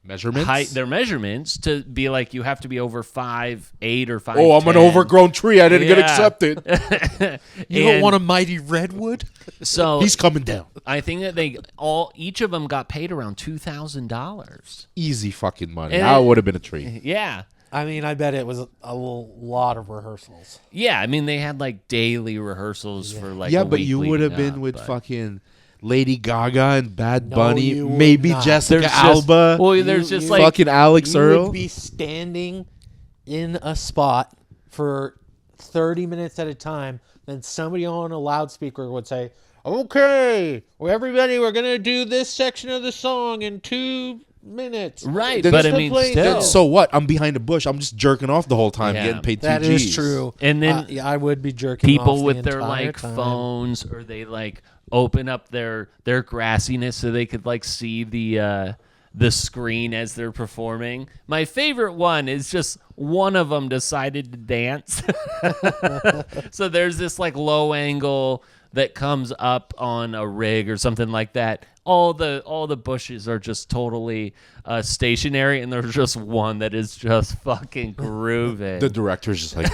S6: Measurements.
S5: their measurements to be like, you have to be over 5'8" or 5'10".
S6: Oh, I'm an overgrown tree. I didn't get
S5: Yeah.
S6: accepted.
S9: You don't want a mighty redwood?
S5: So
S6: He's coming down.
S5: I think that each of them got paid around $2,000.
S6: Easy fucking money.
S5: And
S6: I would have been a tree.
S5: Yeah.
S9: I mean, I bet it was a lot of rehearsals.
S5: Yeah, I mean, they had like daily rehearsals for like
S6: Yeah,
S5: a
S6: but
S5: week
S6: you would have
S5: leading
S6: been
S5: up,
S6: with
S5: but-
S6: fucking Lady Gaga and Bad
S9: No,
S6: Bunny,
S9: you would
S6: maybe
S9: not.
S6: Jessica
S5: There's just-
S6: Alba.
S5: well, there's just like
S6: fucking Alex
S9: You
S6: Earl.
S9: would be standing in a spot for 30 minutes at a time. Then somebody on a loudspeaker would say, "Okay, well, everybody, we're gonna do this section of the song in 2 minutes."
S5: right,
S6: Then
S5: but I
S6: just
S5: mean,
S9: play
S5: still,
S9: that.
S6: So what? I'm behind a bush. I'm just jerking off the whole time,
S5: Yeah.
S6: getting paid 2
S9: That
S6: G's.
S9: is true.
S5: And then
S9: yeah, I would be jerking
S5: people
S9: off
S5: with
S9: the
S5: their
S9: entire
S5: like
S9: time.
S5: phones, or they like open up their grassiness so they could like see the screen as they're performing. My favorite one is just one of them decided to dance. So there's this like low angle that comes up on a rig or something like that. All the bushes are just totally stationary, and there's just one that is just fucking grooving.
S6: The director's just like,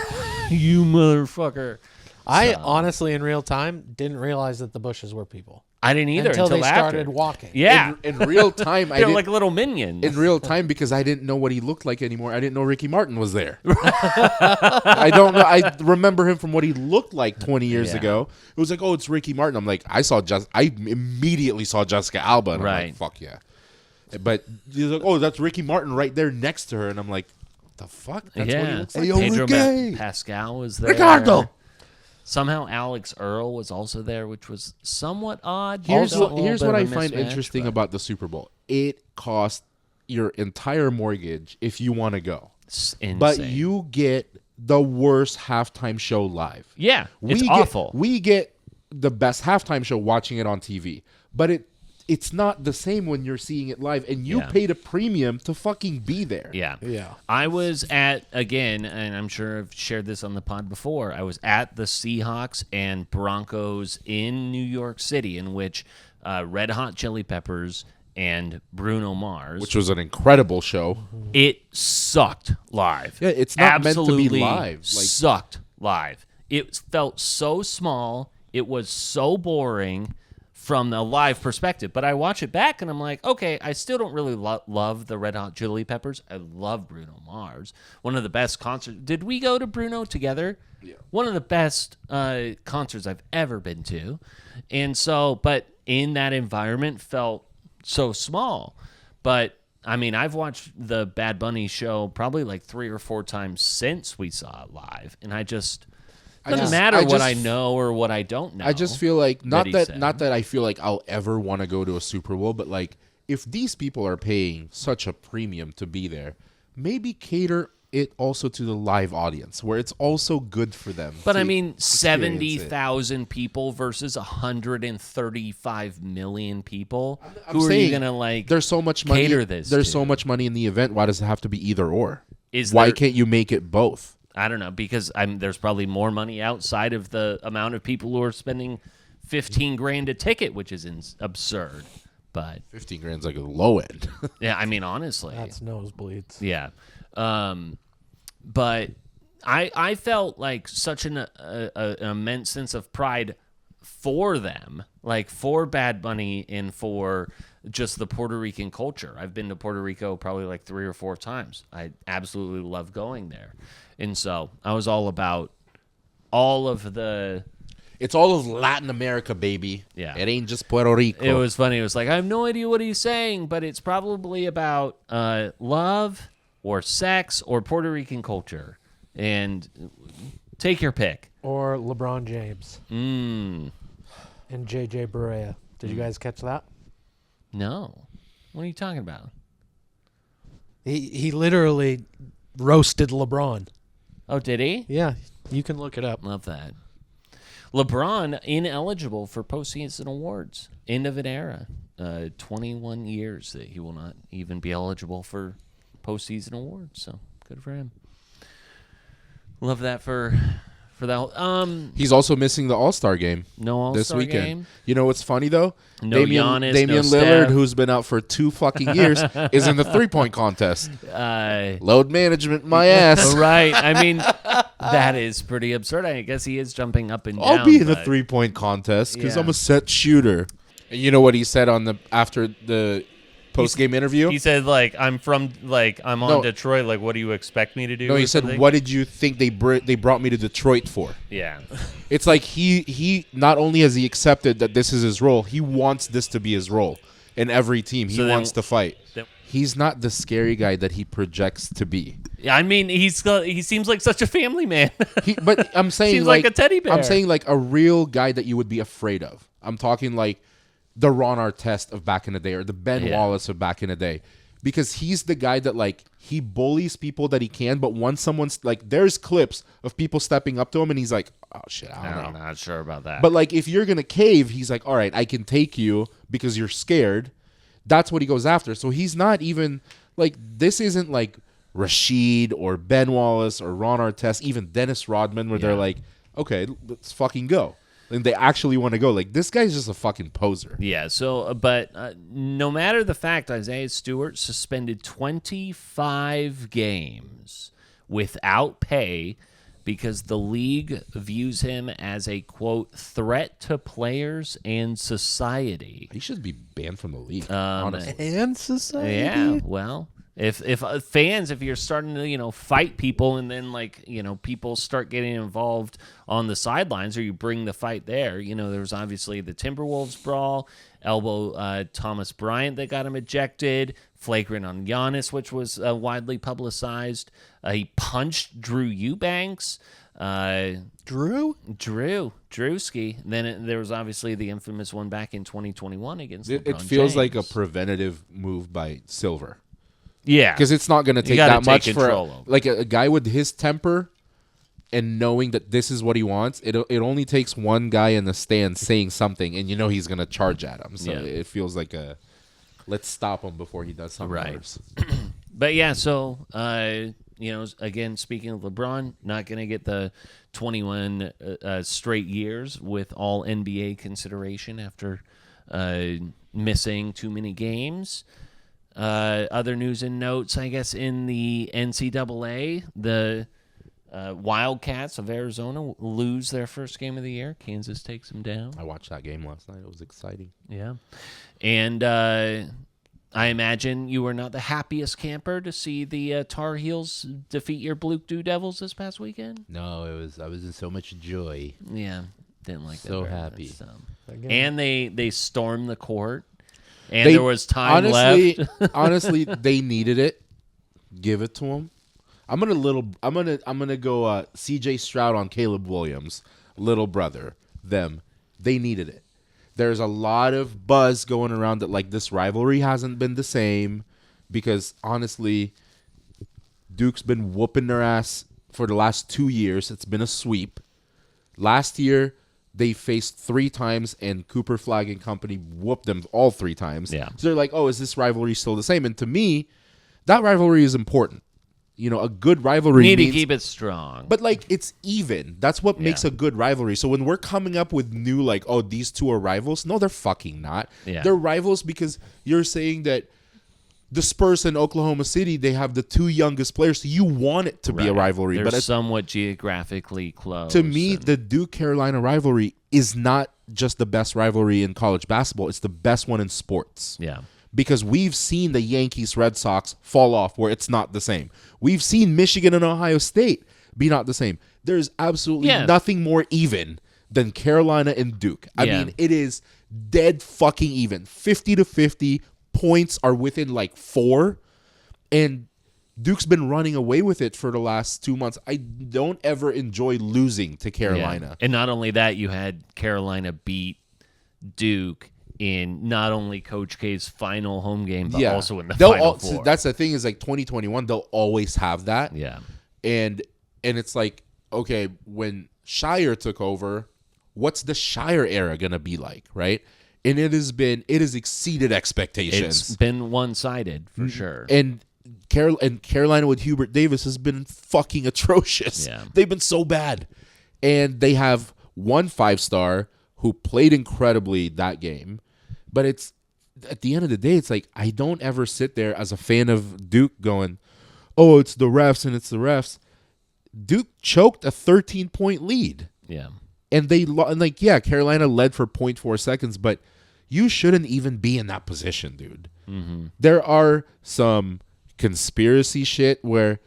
S5: You motherfucker.
S9: I honestly, in real time, didn't realize that the bushes were people
S5: I didn't either
S9: until they
S5: after.
S9: started walking.
S5: Yeah.
S6: in real time, I
S5: They're
S6: didn't.
S5: like little minions.
S6: In real time, because I didn't know what he looked like anymore. I didn't know Ricky Martin was there. I don't know. I remember him from what he looked like 20 years
S5: Yeah.
S6: ago. It was like, oh, it's Ricky Martin. I'm like, I immediately saw Jessica Alba. And I'm
S5: Right.
S6: like, fuck yeah. But he's like, oh, that's Ricky Martin right there next to her. And I'm like, the fuck? That's what he
S5: yeah.
S6: looks like?
S5: Pedro
S6: Ricky!
S5: Pascal was there.
S6: Ricardo!
S5: Somehow Alex Earl was also there, which was somewhat odd.
S6: Here's
S5: Also a
S6: what
S5: little bit
S6: I
S5: of a
S6: find
S5: mismatch,
S6: interesting
S5: but
S6: about the Super Bowl. It costs your entire mortgage if you want to go.
S5: it's insane.
S6: But you get the worst halftime show live.
S5: Yeah, it's
S6: get,
S5: awful.
S6: We get the best halftime show watching it on TV, but it's not the same when you're seeing it live, and you
S5: Yeah.
S6: paid a premium to fucking be there.
S5: Yeah.
S9: Yeah.
S5: I was at, again, and I'm sure I've shared this on the pod before, I was at the Seahawks and Broncos in New York City, in which Red Hot Chili Peppers and Bruno Mars.
S6: Which was an incredible show.
S5: It sucked live.
S6: Yeah, it's not meant to be
S5: Absolutely
S6: live. Like-
S5: sucked live. It felt so small. It was so boring from the live perspective. But I watch it back and I'm like, okay, I still don't really love the Red Hot Chili Peppers. I love Bruno Mars. One of the best concerts. Did we go to Bruno together? Yeah. One of the best concerts I've ever been to. And so, but in that environment felt so small. But I mean, I've watched the Bad Bunny show probably like 3 or 4 times since we saw it live, and it doesn't matter what I know or what I don't know.
S6: I just feel like not
S5: he
S6: that
S5: said.
S6: not that I feel like I'll ever want to go to a Super Bowl, but like if these people are paying such a premium to be there, maybe cater it also to the live audience where it's also good for them.
S5: But
S6: to
S5: I mean,
S6: experience it.
S5: 70,000 people versus 135 million people.
S6: I'm
S5: Who are
S6: saying
S5: you gonna like?
S6: There's so much money.
S5: cater this
S6: There's
S5: to?
S6: so much money in the event. Why does it have to be either or?
S5: Is
S6: Why
S5: there-
S6: can't you make it both?
S5: I don't know, because there's probably more money outside of the amount of people who are spending $15,000 a ticket, which is absurd. But
S6: 15 grand's like a low end.
S5: yeah, I mean, honestly,
S9: That's nosebleeds.
S5: yeah. But I felt like such an immense sense of pride for them, like for Bad Bunny and for just the Puerto Rican culture. I've been to Puerto Rico probably like 3 or 4 times. I absolutely love going there. And so I was all about all of the...
S6: It's all of Latin America, baby.
S5: Yeah.
S6: It ain't just Puerto Rico.
S5: It was funny. It was like, I have no idea what he's saying, but it's probably about love or sex or Puerto Rican culture. And take your pick.
S9: Or LeBron James and JJ Barea. Did you guys catch that?
S5: No. What are you talking about?
S9: He literally roasted LeBron.
S5: Oh, did he?
S9: Yeah, you can look it up.
S5: Love that. LeBron ineligible for postseason awards. End of an era. 21 years that he will not even be eligible for postseason awards. So good for him. Love that for that.
S6: He's also missing the All-Star game.
S5: No All-Star
S6: this weekend.
S5: game.
S6: You know what's funny though?
S5: No Giannis,
S6: Damian
S5: no
S6: Lillard,
S5: Steph.
S6: who's been out for 2 fucking years, is in the 3-point contest. Load management, my ass.
S5: Right. I mean, that is pretty absurd. I guess he is jumping up and down.
S6: I'll be in the
S5: but-
S6: 3-point contest because
S5: Yeah.
S6: I'm a set shooter. And you know what he said after the post-game interview?
S5: He said, I'm on
S6: No.
S5: Detroit. Like, what do you expect me to do?
S6: No, he
S5: or
S6: said,
S5: something?
S6: "What did you think they brought me to Detroit for?"
S5: Yeah.
S6: It's like he not only has he accepted that this is his role, he wants this to be his role in every team. He
S5: So then-
S6: wants to fight.
S5: then-
S6: He's not the scary guy that he projects to be.
S5: Yeah, I mean, he seems like such a family man.
S6: But I'm saying
S5: Seems like a teddy bear.
S6: I'm saying like a real guy that you would be afraid of. I'm talking like the Ron Artest of back in the day or the Ben
S5: Yeah.
S6: Wallace of back in the day. Because he's the guy that like he bullies people that he can, but once someone's like there's clips of people stepping up to him and he's like, "Oh shit, I don't
S5: I'm
S6: know."
S5: not sure about that.
S6: But like if you're going to cave, he's like, "All right, I can take you because you're scared." That's what he goes after. So he's not even like this isn't like Rashid or Ben Wallace or Ron Artest, even Dennis Rodman where they're like, "Okay, let's fucking go." And they actually want to go. Like, this guy's just a fucking poser.
S5: Yeah, so, but no matter the fact, Isaiah Stewart suspended 25 games without pay because the league views him as a, quote, threat to players and society.
S6: He should be banned from the league, honestly.
S9: And society.
S5: Yeah, well, if fans, if you're starting to fight people and then people start getting involved on the sidelines or you bring the fight there, there was obviously the Timberwolves brawl, elbow Thomas Bryant that got him ejected, flagrant on Giannis, which was widely publicized. He punched Drew Eubanks. Drewski. Then there was obviously the infamous one back in 2021 against LeBron
S6: It feels like a
S5: James.
S6: preventative move by Silver.
S5: Yeah,
S6: Because it's not going to take
S5: gotta
S6: that much
S5: take
S6: for
S5: control over
S6: like a guy with his temper and knowing that this is what he wants. It only takes one guy in the stand saying something, and he's going to charge at him. So
S5: Yeah.
S6: it feels like let's stop him before he does something
S5: Right.
S6: worse.
S5: But yeah, so again, speaking of LeBron, not going to get the 21 straight years with all NBA consideration after missing too many games. Other news and notes, I guess, in the NCAA, the Wildcats of Arizona lose their first game of the year. Kansas takes them down.
S6: I watched that game last night. It was exciting.
S5: Yeah. And I imagine you were not the happiest camper to see the Tar Heels defeat your Blue Blue Devils this past weekend.
S6: No, I was in so much joy.
S5: Yeah. Didn't like that.
S6: So
S5: very
S6: happy.
S5: much, so. And they stormed the court. And there was time
S6: honestly,
S5: left.
S6: honestly, they needed it. Give it to them. I'm gonna go CJ Stroud on Caleb Williams, little brother. They needed it. There's a lot of buzz going around that like this rivalry hasn't been the same because honestly, Duke's been whooping their ass for the last 2 years. It's been a sweep. Last year, they faced 3 times, and Cooper Flag and company whooped them all 3 times.
S5: Yeah.
S6: So they're like, oh, is this rivalry still the same? And to me, that rivalry is important. A good rivalry
S5: Need to
S6: means,
S5: keep it strong.
S6: but like it's even. That's what makes a good rivalry. So when we're coming up with new like, oh, these two are rivals, no, they're fucking not.
S5: Yeah.
S6: They're rivals because you're saying that the Spurs in Oklahoma City, they have the 2 youngest players. So you want it to be a
S5: Right.
S6: rivalry,
S5: They're
S6: but it's,
S5: somewhat geographically close.
S6: to me,
S5: and-
S6: the Duke-Carolina rivalry is not just the best rivalry in college basketball. It's the best one in sports.
S5: yeah.
S6: Because we've seen the Yankees-Red Sox fall off where it's not the same. We've seen Michigan and Ohio State be not the same. There's absolutely nothing more even than Carolina and Duke. I mean, it is dead fucking even. 50-50 points are within like 4, and Duke's been running away with it for the last 2 months. I don't ever enjoy losing to Carolina.
S5: Yeah. And not only that, you had Carolina beat Duke in not only Coach K's final home game, but also in the Final Four.
S6: That's the thing is like 2021, they'll always have that.
S5: Yeah.
S6: And it's like, okay, when Shire took over, what's the Shire era going to be like, right? And it has exceeded expectations.
S5: It's been one-sided for sure.
S6: And Carolina with Hubert Davis has been fucking atrocious.
S5: Yeah.
S6: They've been so bad. And they have one 5-star who played incredibly that game. But it's at the end of the day, it's like I don't ever sit there as a fan of Duke going, oh, it's the refs and it's the refs. Duke choked a 13-point lead.
S5: Yeah.
S6: And Carolina led for 0.4 seconds, but you shouldn't even be in that position, dude. Mm-hmm. There are some conspiracy shit where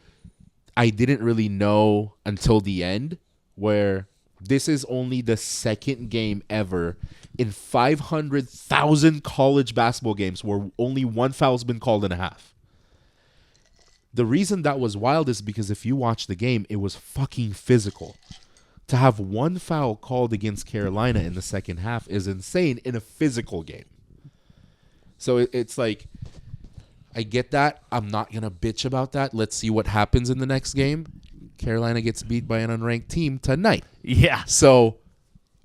S6: I didn't really know until the end, where this is only the second game ever in 500,000 college basketball games where only one foul's been called in a half. The reason that was wild is because if you watch the game, it was fucking physical. To have one foul called against Carolina in the second half is insane in a physical game. So it's like, I get that. I'm not going to bitch about that. Let's see what happens in the next game. Carolina gets beat by an unranked team tonight.
S5: Yeah.
S6: So,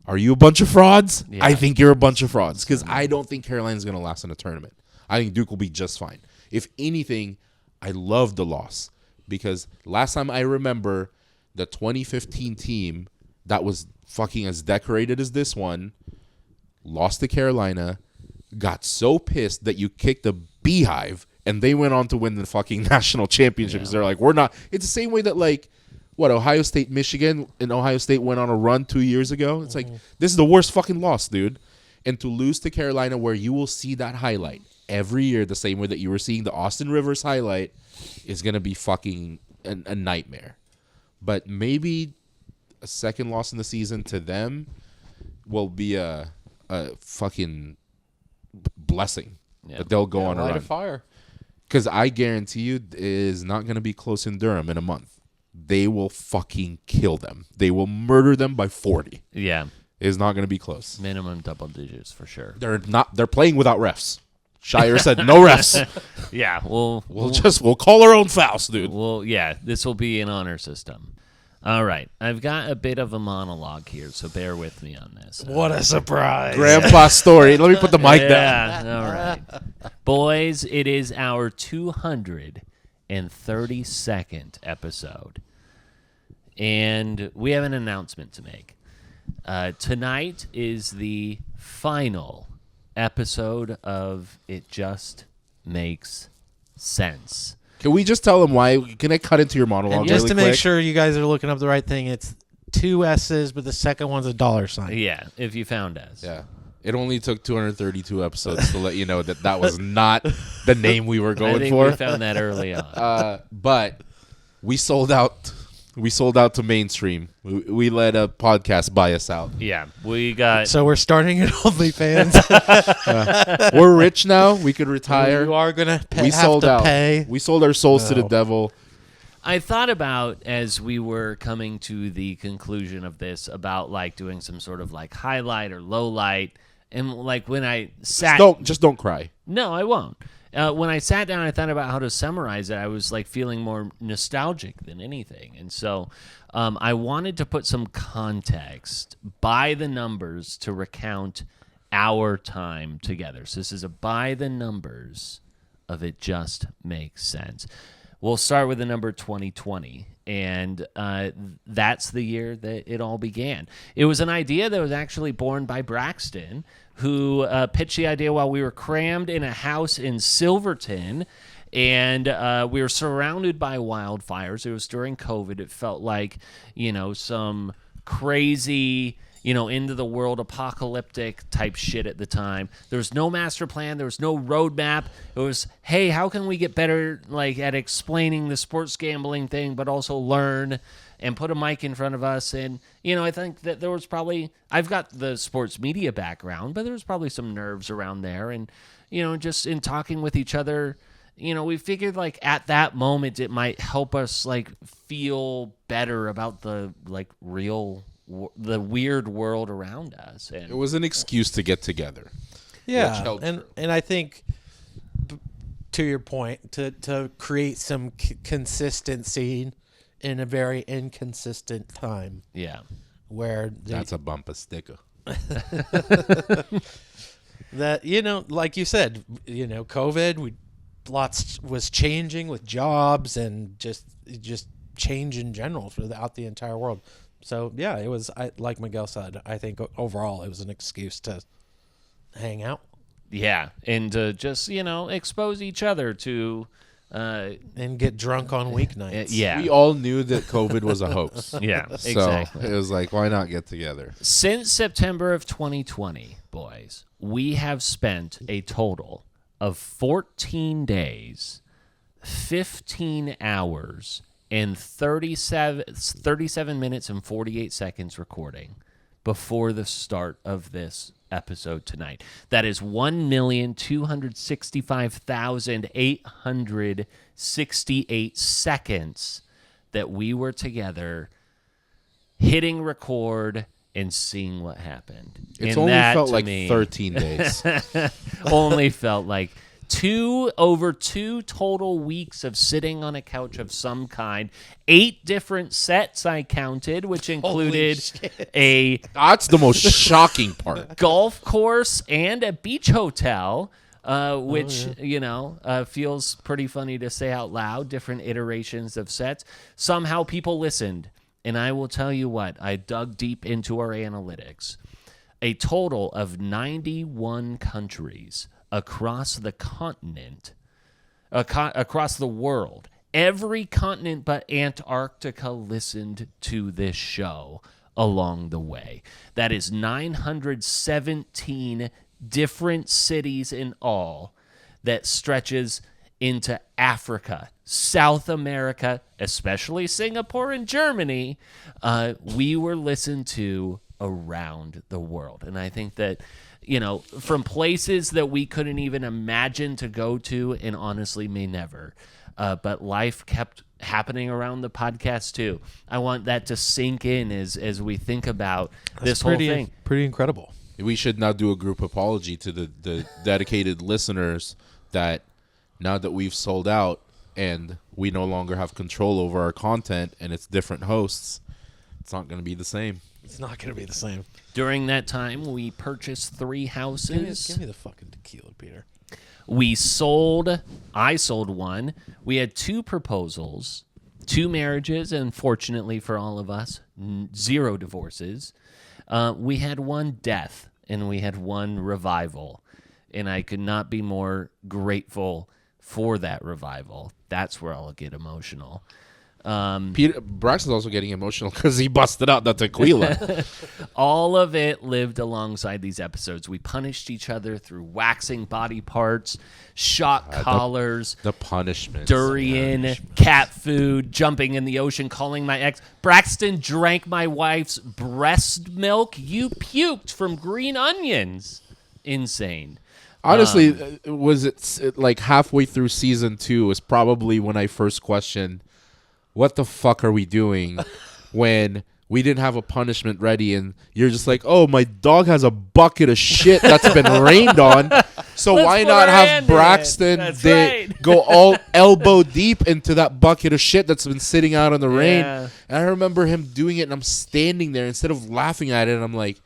S6: are you a bunch of frauds?
S5: Yeah.
S6: I think you're a bunch of frauds because I don't think Carolina's going to last in a tournament. I think Duke will be just fine. If anything, I love the loss because last time I remember the 2015 team that was fucking as decorated as this one lost to Carolina, got so pissed that you kicked a beehive, and they went on to win the fucking national championship because they're like, we're not. It's the same way that, like, Ohio State, Michigan, and Ohio State went on a run 2 years ago. It's like, this is the worst fucking loss, dude. And to lose to Carolina, where you will see that highlight every year the same way that you were seeing the Austin Rivers highlight, is going to be fucking a nightmare. But maybe a second loss in the season to them will be a fucking blessing that they'll go on a
S9: light
S6: run.
S9: a fire.
S6: Because I guarantee you it is not going to be close in Durham in a month. They will fucking kill them. They will murder them by 40.
S5: Yeah.
S6: It is not going to be close.
S5: Minimum double digits for sure.
S6: They're playing without refs. Shire said no refs.
S5: Yeah.
S6: We'll call our own fouls, dude.
S5: This will be an honor system. All right. I've got a bit of a monologue here, so bear with me on this.
S9: What a surprise.
S6: Grandpa's story. Let me put the mic down.
S5: Yeah, all right. Boys, it is our 232nd episode, and we have an announcement to make. Tonight is the final episode of It Just Makes Sense.
S6: Can we just tell them why? Can I cut into your monologue
S9: And just
S6: really
S9: to make
S6: quick?
S9: sure you guys are looking up the right thing, it's 2 S's, but the second one's a $sign.
S5: Yeah, if you found us.
S6: Yeah. It only took 232 episodes to let you know that was not the name we were going
S5: I think
S6: for.
S5: we found that early on.
S6: But we sold out. We sold out to mainstream. We let a podcast buy us out.
S5: Yeah, we got...
S9: So we're starting at OnlyFans.
S6: We're rich now. We could retire.
S9: You are going to pay.
S6: We sold out.
S9: Pay.
S6: We sold our souls to the devil.
S5: I thought about, as we were coming to the conclusion of this, about like doing some sort of like highlight or low light, and like when I sat,
S6: Just don't cry.
S5: no, I won't. When I sat down, I thought about how to summarize it. I was like feeling more nostalgic than anything, and so I wanted to put some context by the numbers to recount our time together. So this is a by the numbers of It Just Makes Sense. We'll start with the number 2020, and that's the year that it all began. It was an idea that was actually born by Braxton, who pitched the idea while we were crammed in a house in Silverton, and we were surrounded by wildfires. It was during COVID. It felt like, some crazy... into the world apocalyptic type shit at the time. There was no master plan. There was no roadmap. It was, hey, how can we get better at explaining the sports gambling thing, but also learn and put a mic in front of us? And, I think that there was probably, I've got the sports media background, but there was probably some nerves around there. And, just in talking with each other, we figured at that moment it might help us feel better about the the weird world around us. And
S6: It was an excuse to get together.
S9: Yeah,
S6: Which held true.
S9: and I think, to your point, to create some consistency in a very inconsistent time.
S5: yeah,
S9: where
S6: That's a bumper sticker.
S9: that like you said, COVID, lots was changing with jobs and just change in general throughout the entire world. So yeah, it was. Like Miguel said, I think overall it was an excuse to hang out.
S5: Yeah, and just expose each other to
S9: and get drunk on weeknights.
S5: Yeah,
S6: We all knew that COVID was a hoax.
S5: yeah,
S6: So
S5: exactly.
S6: it was like, why not get together?
S5: Since September of 2020, boys, we have spent a total of 14 days, 15 hours, and 37 minutes and 48 seconds recording before the start of this episode tonight. That is 1,265,868 seconds that we were together hitting record and seeing what happened.
S6: It's
S5: And
S6: only
S5: that,
S6: felt
S5: to
S6: like
S5: me,
S6: 13 days.
S5: only felt like over two total weeks of sitting on a couch of some kind. 8 different sets I counted, which included a
S6: That's the most shocking part.
S5: golf course and a beach hotel, which feels pretty funny to say out loud. Different iterations of sets. Somehow people listened, and I will tell you what, I dug deep into our analytics. A total of 91 countries across the continent, across the world. Every continent but Antarctica listened to this show along the way. That is 917 different cities in all that stretches into Africa, South America, especially Singapore and Germany. We were listened to around the world. And I think that, from places that we couldn't even imagine to go to and honestly may never. But life kept happening around the podcast too. I want that to sink in as we think about this whole thing.
S9: Pretty incredible.
S6: We should now do a group apology to the dedicated listeners that now that we've sold out and we no longer have control over our content and it's different hosts, it's not going to be the same.
S9: It's not going to be the same.
S5: During that time, we purchased 3 houses.
S9: Give me the fucking tequila, Peter.
S5: I sold one. We had 2 proposals, 2 marriages, and fortunately for all of us, 0 divorces. We had 1 death, and we had 1 revival. And I could not be more grateful for that revival. That's where I'll get emotional.
S6: Braxton's also getting emotional because he busted out the tequila.
S5: All of it lived alongside these episodes. We punished each other through waxing body parts, shock collars,
S6: the punishment,
S5: durian, cat food, jumping in the ocean, calling my ex. Braxton drank my wife's breast milk. You puked from green onions. Insane.
S6: Honestly, was it like halfway through season 2 was probably when I first questioned, what the fuck are we doing when we didn't have a punishment ready and you're just like, oh, my dog has a bucket of shit that's been rained on, so
S5: Let's
S6: why
S5: put
S6: not
S5: our
S6: have
S5: hand in it.
S6: Braxton
S5: That's right.
S6: go all elbow deep into that bucket of shit that's been sitting out in the rain?
S5: Yeah.
S6: And I remember him doing it and I'm standing there instead of laughing at it and I'm like,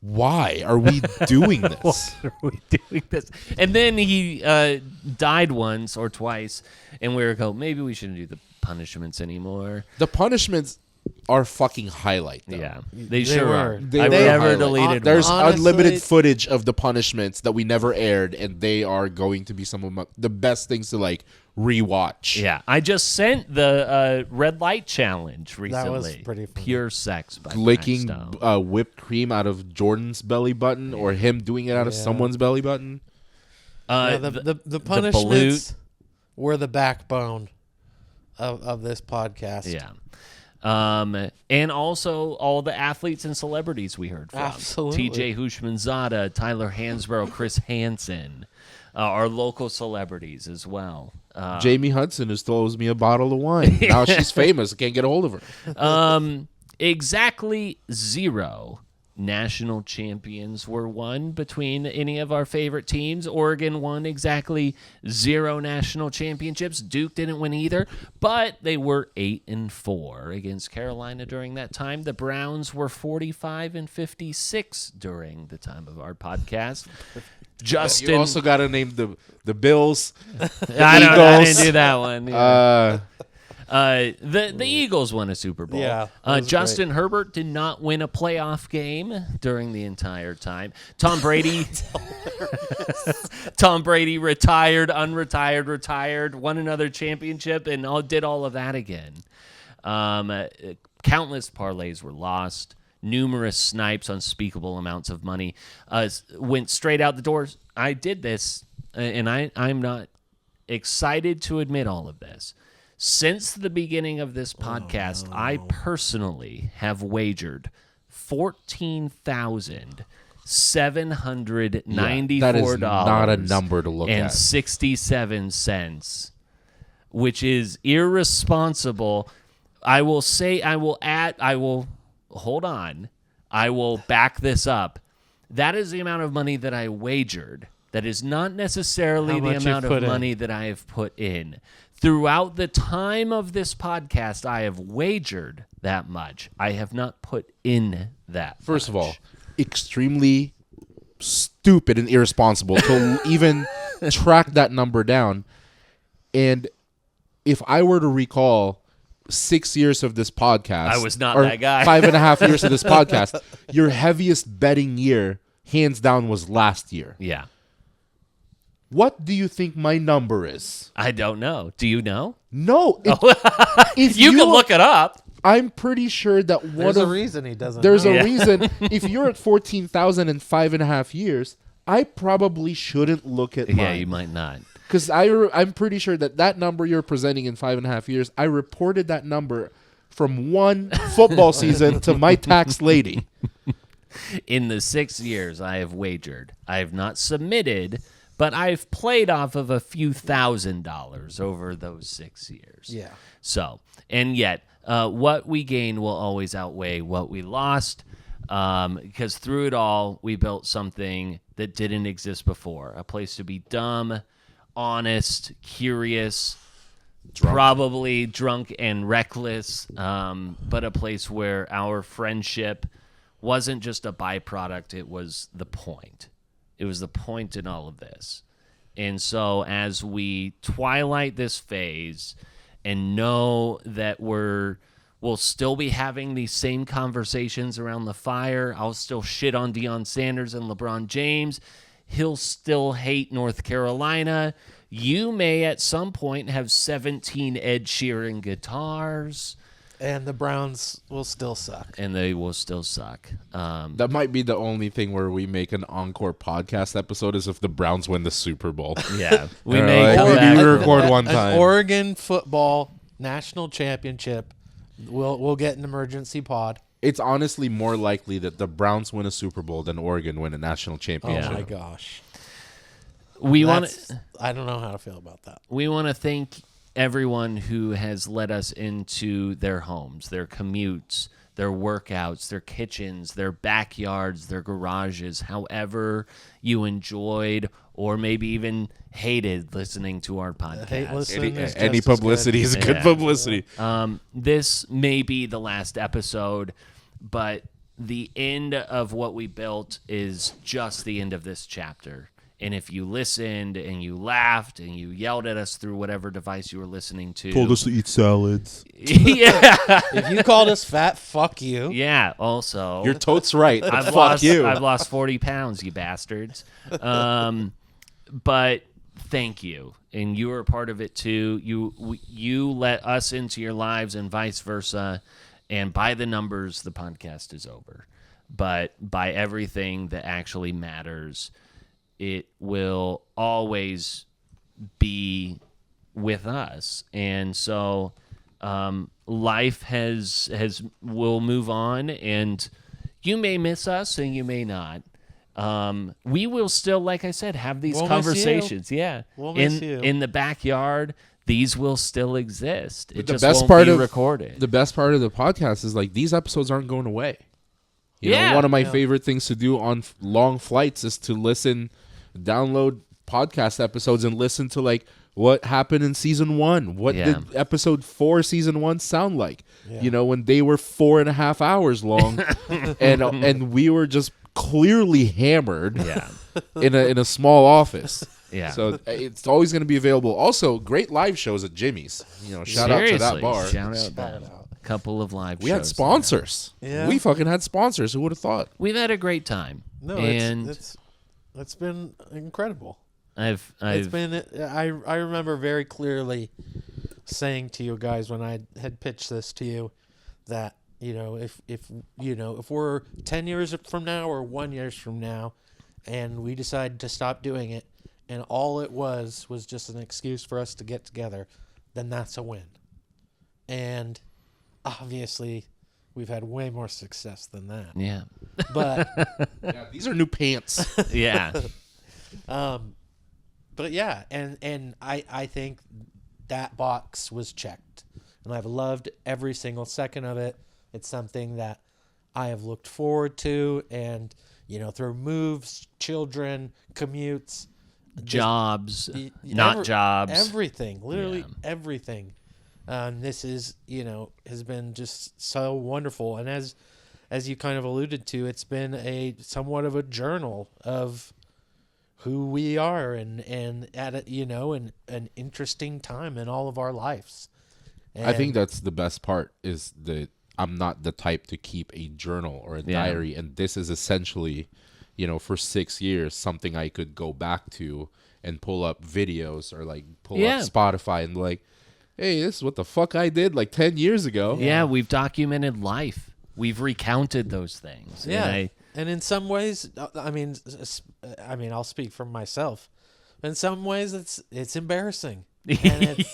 S6: why are we doing this?
S5: Why are we doing this? And then he died once or twice, and we were maybe we shouldn't do the punishments anymore.
S6: The punishments are fucking highlight, though.
S5: Yeah, they
S9: They
S5: sure
S9: were.
S5: are.
S6: They
S5: I've
S6: were
S5: never
S6: highlight.
S5: deleted
S6: There's
S5: one.
S9: Honestly-
S6: unlimited footage of the punishments that we never aired, and they are going to be some of the best things to rewatch.
S5: Yeah, I just sent the red light challenge recently.
S9: was pretty funny.
S5: Pure sex by
S6: Licking
S5: Braxton.
S6: whipped cream out of Jordan's belly button, or him doing it out of someone's belly button.
S9: The punishments were the backbone of this podcast.
S5: Yeah. And also all the athletes and celebrities we heard from.
S9: Absolutely.
S5: TJ Hushmanzada, Tyler Hansbrough, Chris Hansen, our local celebrities as well.
S6: Jamie Hudson, who still owes me a bottle of wine. Now she's famous. I can't get a hold of her.
S5: Exactly 0 national champions were won between any of our favorite teams. Oregon won exactly 0 national championships. Duke didn't win either, but they were 8-4 against Carolina during that time. The Browns were 45-56 during the time of our podcast. Justin,
S6: You also got to name the Bills.
S5: I
S6: Eagles.
S5: didn't do that one. Yeah. The Eagles won a Super Bowl.
S9: Yeah, that was
S5: Justin Herbert did not win a playoff game during the entire time. Tom Brady retired, unretired, retired, won another championship, and did all of that again. Countless parlays were lost. Numerous snipes, unspeakable amounts of money went straight out the doors. I did this, and I'm not excited to admit all of this. Since the beginning of this podcast, I personally have wagered $14,794.
S6: That is not a number to look
S5: and
S6: at.
S5: 67 cents, which is irresponsible. I will back this up. That is the amount of money that I wagered. That is not necessarily
S9: How
S5: the
S9: much
S5: amount
S9: you've
S5: of
S9: put
S5: money that I have put in. Throughout the time of this podcast, I have wagered that much. I have not put in that
S6: First
S5: much.
S6: of all, extremely stupid and irresponsible to even track that number down. And if I were to recall 6 years of this podcast,
S5: I was not
S6: or
S5: that guy.
S6: 5.5 years of this podcast, your heaviest betting year, hands down, was last year.
S5: Yeah.
S6: What do you think my number is?
S5: I don't know. Do you know?
S6: No. If
S5: You can look it up.
S6: I'm pretty sure that one
S9: There's
S6: of
S9: a reason he doesn't.
S6: There's
S9: know.
S6: a reason. If you're at 14,000 in 5.5 years, I probably shouldn't look at mine.
S5: Yeah, you might not.
S6: Because I'm pretty sure that number you're presenting in 5.5 years, I reported that number from one football season to my tax lady.
S5: In the 6 years I have wagered, I have not submitted, but I've played off of a few $1,000s over those 6 years.
S9: Yeah.
S5: So, and yet, what we gain will always outweigh what we lost, because through it all, we built something that didn't exist before. A place to be dumb, honest, curious, probably drunk and reckless, but a place where our friendship wasn't just a byproduct, it was the point. It was the point in all of this. And so as we twilight this phase and know that we'll still be having these same conversations around the fire, I'll still shit on Deion Sanders and LeBron James. He'll still hate North Carolina. You may at some point have 17 Ed Sheeran guitars.
S9: And the Browns will still suck.
S5: And they will still suck.
S6: That might be the only thing where we make an encore podcast episode is if the Browns win the Super Bowl.
S5: Yeah. We
S6: Or
S5: may
S6: like,
S5: come
S6: maybe
S5: back
S6: we
S5: with
S6: record
S5: that.
S6: one
S9: An
S6: time.
S9: Oregon football national championship. We'll get an emergency pod.
S6: It's honestly more likely that the Browns win a Super Bowl than Oregon win a national championship.
S9: Oh my gosh.
S5: We want
S9: That's- I don't know how to feel about that.
S5: We want to thank everyone who has led us into their homes, their commutes, their workouts, their kitchens, their backyards, their garages, however you enjoyed or maybe even hated listening to our podcast.
S9: Hate listening is
S6: Any
S9: just as
S6: publicity
S9: good.
S6: is good
S5: Yeah.
S6: publicity.
S5: This may be the last episode, but the end of what we built is just the end of this chapter. And if you listened and you laughed and you yelled at us through whatever device you were listening to,
S2: to eat salads.
S5: yeah,
S9: If you called us fat, fuck you.
S5: yeah. Also,
S6: You're totes right.
S5: I've
S6: Fuck
S5: lost,
S6: you.
S5: I've lost 40 pounds, you bastards. But thank you, and you are a part of it too. You let us into your lives, and vice versa. And by the numbers, the podcast is over. But by everything that actually matters, it will always be with us. And so life will move on, and you may miss us and you may not. We will still, like I said, have these
S9: We'll miss you.
S5: conversations. Yeah.
S9: We'll miss you.
S5: In the backyard, these will still exist. It
S6: the
S5: just
S6: best
S5: won't
S6: part
S5: be
S6: of
S5: recorded.
S6: the best part of the podcast is like these episodes aren't going away. You know, one of my favorite things to do on long flights is to download podcast episodes and listen to like what happened in season 1. What did episode 4 season 1 sound like? Yeah. You know, when they were 4.5 hours long, and we were just clearly hammered. In a small office. Yeah. So it's always going to be available. Also, great live shows at Jimmy's. You know, shout out to that bar.
S5: Shout out. A couple of live shows.
S6: We had sponsors. Yeah. We fucking had sponsors. Who would have thought?
S5: We've had a great time.
S9: No, it's been incredible. I remember very clearly saying to you guys when I had pitched this to you that, you know, if we're 10 years from now or 1 year from now and we decide to stop doing it and all it was just an excuse for us to get together, then that's a win. And obviously we've had way more success than that.
S5: Yeah.
S9: But
S6: these are new pants.
S5: Yeah.
S9: But yeah, and I think that box was checked. And I've loved every single second of it. It's something that I have looked forward to, and you know, through moves, children, commutes,
S5: jobs, jobs,
S9: everything, literally everything. This is, you know, has been just so wonderful, and as you kind of alluded to, it's been a somewhat of a journal of who we are, and at a, you know, an interesting time in all of our lives. And
S6: I think that's the best part is that I'm not the type to keep a journal or a diary, and this is essentially, you know, for 6 years, something I could go back to and pull up videos or like pull up Spotify and like, hey, this is what the fuck I did like 10 years ago.
S5: Yeah, we've documented life. We've recounted those things.
S9: Yeah, and in some ways, I mean, I'll speak for myself. In some ways, it's embarrassing. And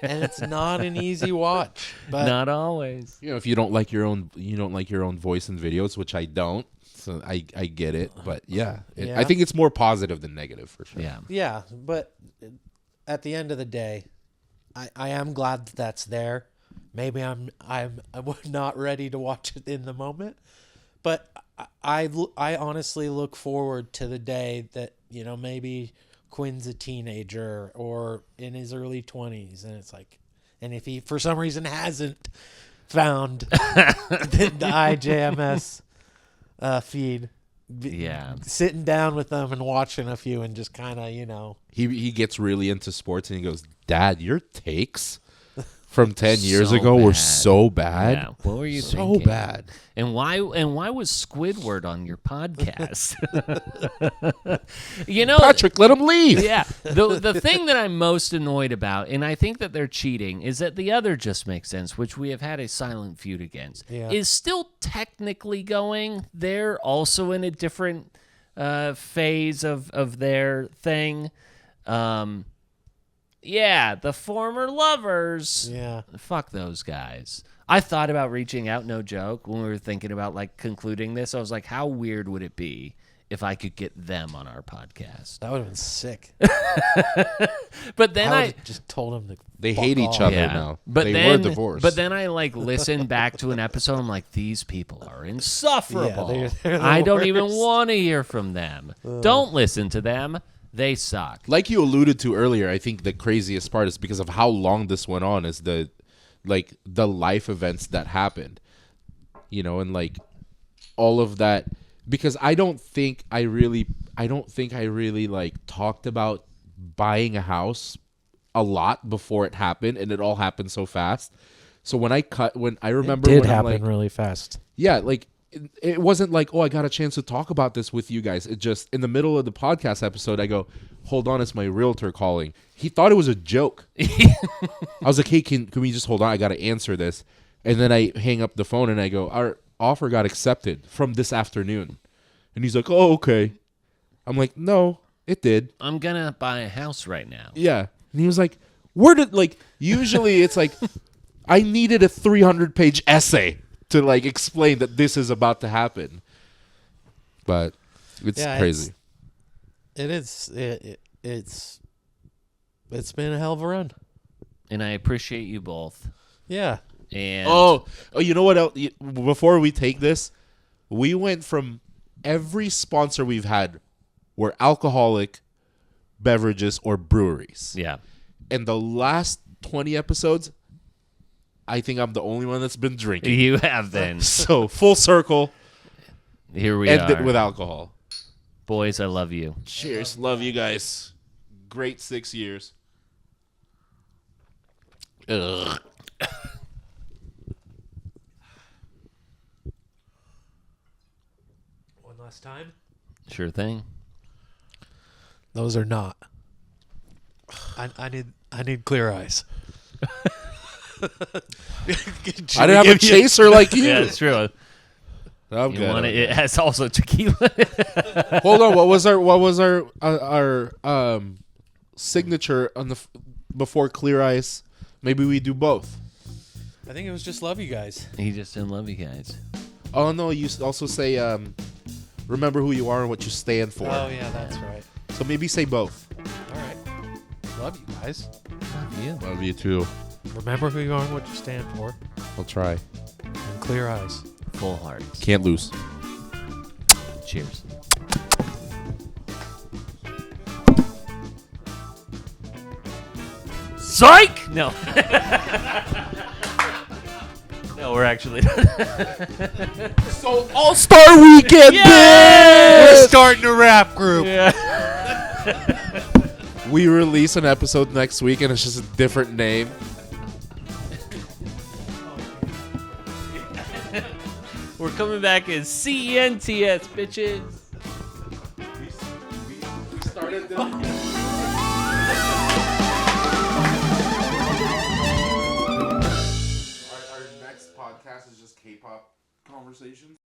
S9: it's not an easy watch, but
S5: not always.
S6: You know, if you don't like your own voice in videos, which I don't, so I get it. But I think it's more positive than negative for sure.
S9: Yeah. But at the end of the day, I am glad that's there. Maybe I'm not ready to watch it in the moment, but I honestly look forward to the day that, you know, maybe Quinn's a teenager or in his early 20s, and it's like, and if he for some reason hasn't found the IJMS feed, sitting down with them and watching a few and just kind of, you know,
S6: he gets really into sports and he goes, Dad, your takes from 10 years ago were so bad.
S5: Yeah. What were you
S6: thinking? So bad.
S5: And why was Squidward on your podcast? You know,
S6: Patrick, let him leave.
S5: Yeah. The thing that I'm most annoyed about, and I think that they're cheating, is that the other Just Makes Sense, which we have had a silent feud against, is still technically going. They're also in a different phase of their thing. Yeah, the former lovers.
S9: Yeah.
S5: Fuck those guys. I thought about reaching out, no joke, when we were thinking about like concluding this. I was like, how weird would it be if I could get them on our podcast?
S9: That would have been sick.
S5: But then I
S9: just told them
S6: they hate each other now.
S5: But
S6: they
S5: were
S6: divorced.
S5: But then I like listened back to an episode. I'm like, these people are insufferable.
S9: Yeah, they're
S5: I don't
S9: worst.
S5: even want to hear from them. Don't listen to them. They suck.
S6: Like you alluded to earlier, I think the craziest part is because of how long this went on is the life events that happened, you know, and like all of that, because I don't think I really like talked about buying a house a lot before it happened, and it all happened so fast. So when I remember
S9: it did
S6: when
S9: happen really fast.
S6: Yeah, like it wasn't like, oh, I got a chance to talk about this with you guys. It just, in the middle of the podcast episode, I go, hold on, it's my realtor calling. He thought it was a joke. I was like, hey, can we just hold on? I got to answer this. And then I hang up the phone and I go, our offer got accepted from this afternoon. And he's like, oh, okay. I'm like, no, it did.
S5: I'm going to buy a house right now.
S6: Yeah. And he was like, usually it's like, I needed a 300-page essay to like explain that this is about to happen, but it's crazy.
S9: It's been a hell of a run,
S5: and I appreciate you both.
S9: Yeah.
S5: And
S6: oh, you know what else? Before we take this, We went from every sponsor we've had were alcoholic beverages or breweries.
S5: Yeah.
S6: And the last 20 episodes, I think I'm the only one that's been drinking.
S5: You have been.
S6: So, full circle.
S5: Here we
S6: End
S5: are.
S6: it with alcohol.
S5: Boys, I love you.
S6: Cheers. Love you guys. Great 6 years. Ugh.
S9: One last time.
S5: Sure thing.
S9: Those are not. I need clear eyes.
S6: I didn't have a chaser like you.
S5: Yeah, it's true.
S6: I'm
S5: You
S6: good.
S5: want it? It has also tequila.
S6: Hold on. What was our signature on the before Clear Ice? Maybe we do both.
S9: I think it was just love you guys.
S5: He just didn't love you guys.
S6: Oh no, you also say remember who you are and what you stand for.
S9: Oh yeah, that's right.
S6: So maybe say both.
S9: All right. Love you guys.
S5: Love you.
S6: Love you too.
S9: Remember who you are and what you stand for.
S6: I'll try.
S9: And clear eyes.
S5: Full heart.
S6: Can't lose.
S5: Cheers. Psych! No. No, we're actually
S6: So All-Star Weekend,
S9: We're starting a rap group.
S6: We release an episode next week and it's just a different name.
S5: We're coming back as CENTS, bitches.
S6: We started this. Our next podcast is just K-pop conversations.